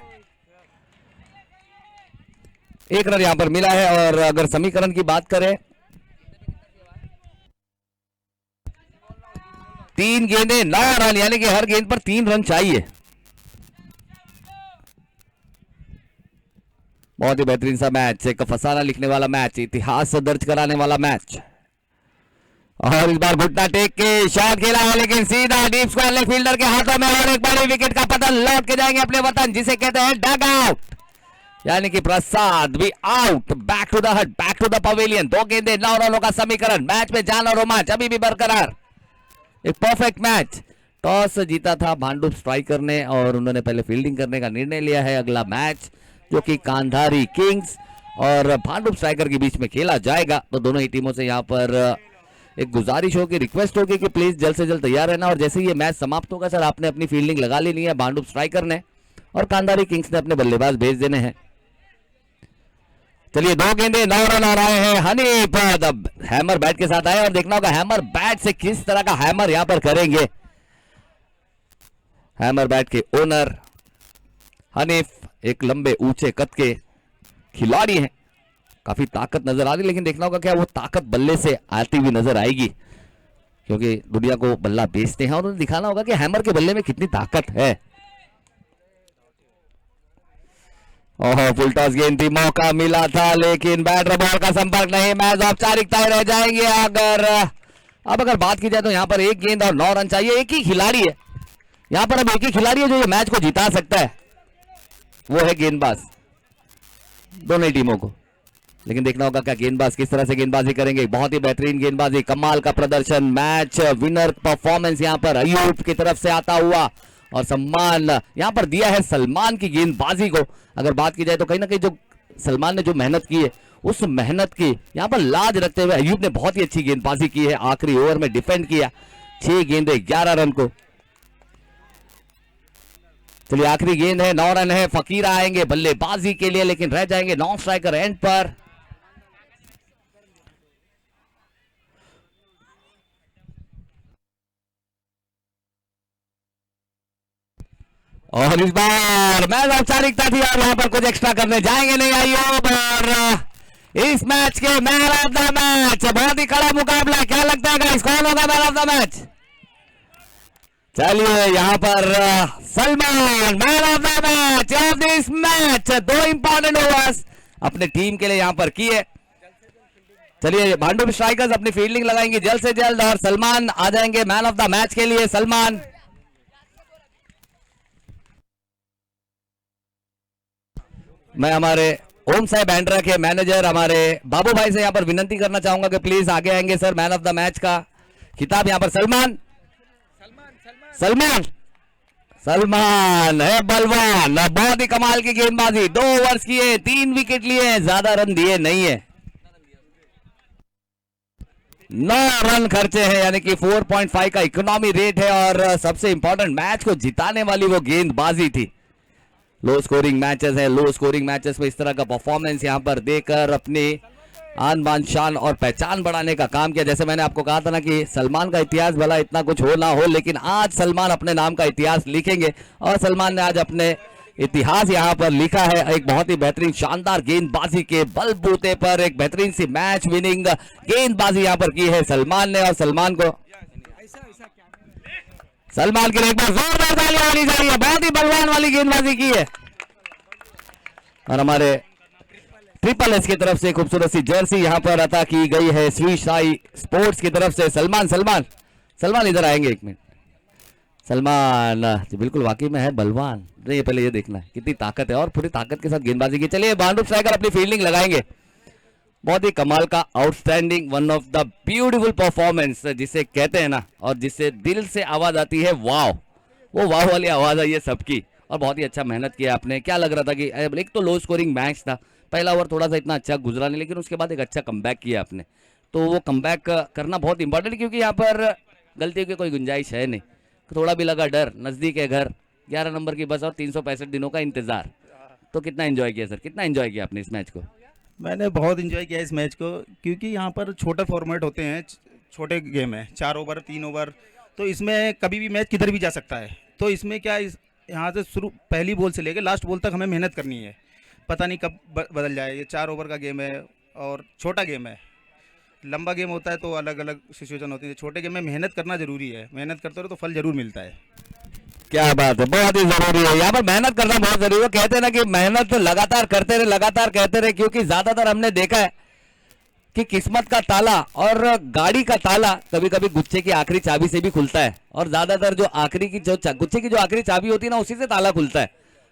Speaker 1: एक रन यहां पर मिला है और अगर समीकरण की बात करें 3 गेंदें 9 रन, यानी कि हर गेंद पर 3 रन चाहिए। बहुत ही बेहतरीन सा मैच, एक फसाना लिखने वाला मैच, इतिहास दर्ज कराने वाला मैच। और इस बार घुटना टेक के शॉट खेला है लेकिन सीधा डीप स्क्वायर लेग फील्डर के हाथों में, और एक बड़ी विकेट का पतन, लौट के जाएंगे अपने वतन जिसे कहते हैं डग आउट, यानी कि प्रसाद भी आउट, बैक टू द हट, बैक टू द पवेलियन। 2 गेंदें 9 रनों का समीकरण, मैच में जान और रोमांच अभी भी बरकरार, एक परफेक्ट मैच। टॉस जीता था भांडुप स्ट्राइकर ने और उन्होंने पहले फील्डिंग करने का निर्णय लिया है। अगला मैच जो कि कांधारी किंग्स और भांडुप स्ट्राइकर के बीच में खेला जाएगा, तो दोनों ही टीमों से यहाँ पर एक गुजारिश होगी, रिक्वेस्ट होगी कि प्लीज जल्द से जल्द तैयार रहना, और जैसे ही ये मैच समाप्त होगा सर आपने अपनी फील्डिंग लगा लेनी है, भांडुप स्ट्राइकर ने और कांधारी किंग्स ने अपने बल्लेबाज भेज देने हैं। चलिए 2 गेंदें 9 रन आ रहे हैं। हनीफ हैमर बैट के साथ आए और देखना होगा हैमर बैट से किस तरह का हैमर यहां पर करेंगे। हैमर बैट के ओनर हनीफ एक लंबे ऊंचे कद के खिलाड़ी हैं, काफी ताकत नजर आ रही, लेकिन देखना होगा क्या वो ताकत बल्ले से आती हुई नजर आएगी, क्योंकि दुनिया को बल्ला बेचते हैं और उन्हें दिखाना होगा कि हैमर के बल्ले में कितनी ताकत है। ओह फुल टॉस गेंद थी, मौका मिला था लेकिन बैटर बॉल का संपर्क नहीं, मैच औपचारिकताएं रह जाएंगे। अगर बात की जाए तो यहाँ पर 1 गेंद और 9 रन चाहिए, एक ही खिलाड़ी है यहाँ पर, अब एक ही खिलाड़ी है जो ये मैच को जिता सकता है, वो है गेंदबाज दोनों ही टीमों को। लेकिन देखना होगा क्या गेंदबाज किस तरह से गेंदबाजी करेंगे। बहुत ही बेहतरीन गेंदबाजी, कमाल का प्रदर्शन, मैच विनर परफॉर्मेंस यहाँ पर अयूब की तरफ से आता हुआ, और सम्मान यहाँ पर दिया है सलमान की गेंदबाजी को। अगर बात की जाए तो कहीं ना कहीं जो सलमान ने जो मेहनत की है उस मेहनत की यहाँ पर लाज रखते हुए अयूब ने बहुत ही अच्छी गेंदबाजी की है, आखिरी ओवर में डिफेंड किया, 6 गेंदें 11 रन को। चलिए आखिरी गेंद है, 9 रन है, फकीर आएंगे बल्लेबाजी के लिए लेकिन रह जाएंगे नॉन स्ट्राइकर एंड पर। और इस बार मैच औपचारिकता थी और यहां पर कुछ एक्स्ट्रा करने जाएंगे नहीं आइयो। और इस मैच के मैन ऑफ द मैच, बहुत ही कड़ा मुकाबला, क्या लगता है गाइस कौन होगा मैन ऑफ द मैच? चलिए यहां पर Salman man of the match of this match, 2 important overs अपने टीम के लिए यहां पर किए। चलिए भांडुप स्ट्राइकर्स अपनी फील्डिंग लगाएंगे जल्द से जल्द और सलमान आ जाएंगे मैन ऑफ द मैच के लिए। सलमान मैं हमारे ओम साहब बैंड्रा के मैनेजर हमारे बाबू भाई से यहां पर विनती करना चाहूंगा कि प्लीज आगे आएंगे sir. Man of the match का खिताब यहां पर सलमान सलमान सलमान है बलवान, बहुत ही कमाल की गेंदबाजी, 2 ओवर्स किए, 3 विकेट लिए, ज्यादा रन दिए नहीं है, 9 रन खर्चे हैं यानी कि 4.5 का इकोनॉमी रेट है। और सबसे इंपॉर्टेंट मैच को जिताने वाली वो गेंदबाजी थी। लो स्कोरिंग मैचेस है, लो स्कोरिंग मैचेस में इस तरह का परफॉर्मेंस यहां पर देकर अपनी आन बान शान और पहचान बढ़ाने का काम किया। जैसे मैंने आपको कहा था ना कि सलमान का इतिहास भला इतना कुछ हो ना हो लेकिन आज सलमान अपने नाम का इतिहास लिखेंगे और सलमान ने आज अपने इतिहास यहां पर लिखा है। एक बहुत ही बेहतरीन शानदार गेंदबाजी के बलबूते पर एक बेहतरीन सी मैच विनिंग गेंदबाजी यहां पर की है सलमान ने। और सलमान के लिए एक बार जोरदार तालियां होनी चाहिए, बहुत ही बलवान वाली गेंदबाजी की है। और हमारे ट्रिपल एस की तरफ से खूबसूरत सी जर्सी यहां पर अता की गई है श्री साई स्पोर्ट्स की तरफ से। सलमान इधर आएंगे 1 मिनट। सलमान जी बिल्कुल वाकई में है बलवान, नहीं पहले ये देखना है कितनी ताकत है और पूरी ताकत के साथ गेंदबाजी की। चलिए भांडुप स्ट्राइकर अपनी फील्डिंग लगाएंगे, बहुत ही कमाल का outstanding, one of the beautiful performance जिसे कहते हैं ना और जिससे दिल से आवाज आती है वाव, वो वाव वाली आवाज आई है सबकी। और बहुत ही अच्छा मेहनत किया आपने। क्या लग रहा था कि एक तो लो स्कोरिंग मैच था, पहला ओवर थोड़ा सा इतना अच्छा गुजरा नहीं लेकिन उसके बाद एक अच्छा कमबैक किया आपने, तो वो कमबैक करना बहुत इंपॉर्टेंट क्योंकि यहाँ पर गलतियों की कोई गुंजाइश है नहीं। थोड़ा भी लगा डर, नजदीक है घर, 11 नंबर की बस और 365 दिनों का इंतजार। तो कितना एंजॉय किया सर, कितना एंजॉय किया आपने इस मैच को?
Speaker 4: मैंने बहुत एंजॉय किया इस मैच को क्योंकि यहाँ पर छोटे फॉर्मेट होते हैं, छोटे गेम है, 4 ओवर 3 ओवर, तो इसमें कभी भी मैच किधर भी जा सकता है। तो इसमें क्या यहाँ से शुरू पहली बॉल से लेकर लास्ट बॉल तक हमें मेहनत करनी है, पता नहीं कब बदल जाए। ये 4 ओवर का गेम है और छोटा गेम है, लंबा गेम होता है तो अलग अलग सिचुएशन होती है। छोटे गेम में मेहनत करना जरूरी है, मेहनत करते रहो तो फल जरूर मिलता है।
Speaker 1: क्या बात है, बहुत ही जरूरी है यहाँ पर मेहनत करना, बहुत जरूरी है। कहते हैं ना कि मेहनत लगातार करते रहे, लगातार कहते रहे, क्योंकि ज्यादातर हमने देखा है कि किस्मत का ताला और गाड़ी का ताला कभी कभी गुच्छे की आखिरी चाबी से भी खुलता है और ज्यादातर जो आखिरी की जो गुच्छे की जो आखिरी चाबी होती है ना उसी से ताला खुलता है।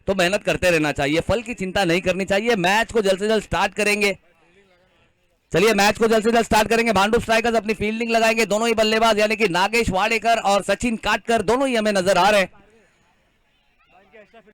Speaker 1: तो मेहनत करते रहना चाहिए, फल की चिंता नहीं करनी चाहिए। मैच को जल्द से जल्द स्टार्ट करेंगे, चलिए मैच को जल्द से जल्द स्टार्ट करेंगे। भांडुप स्ट्राइकर्स अपनी फील्डिंग लगाएंगे, दोनों ही बल्लेबाज यानी कि नागेश वाडेकर और सचिन काटकर दोनों ही हमें नजर आ रहे हैं।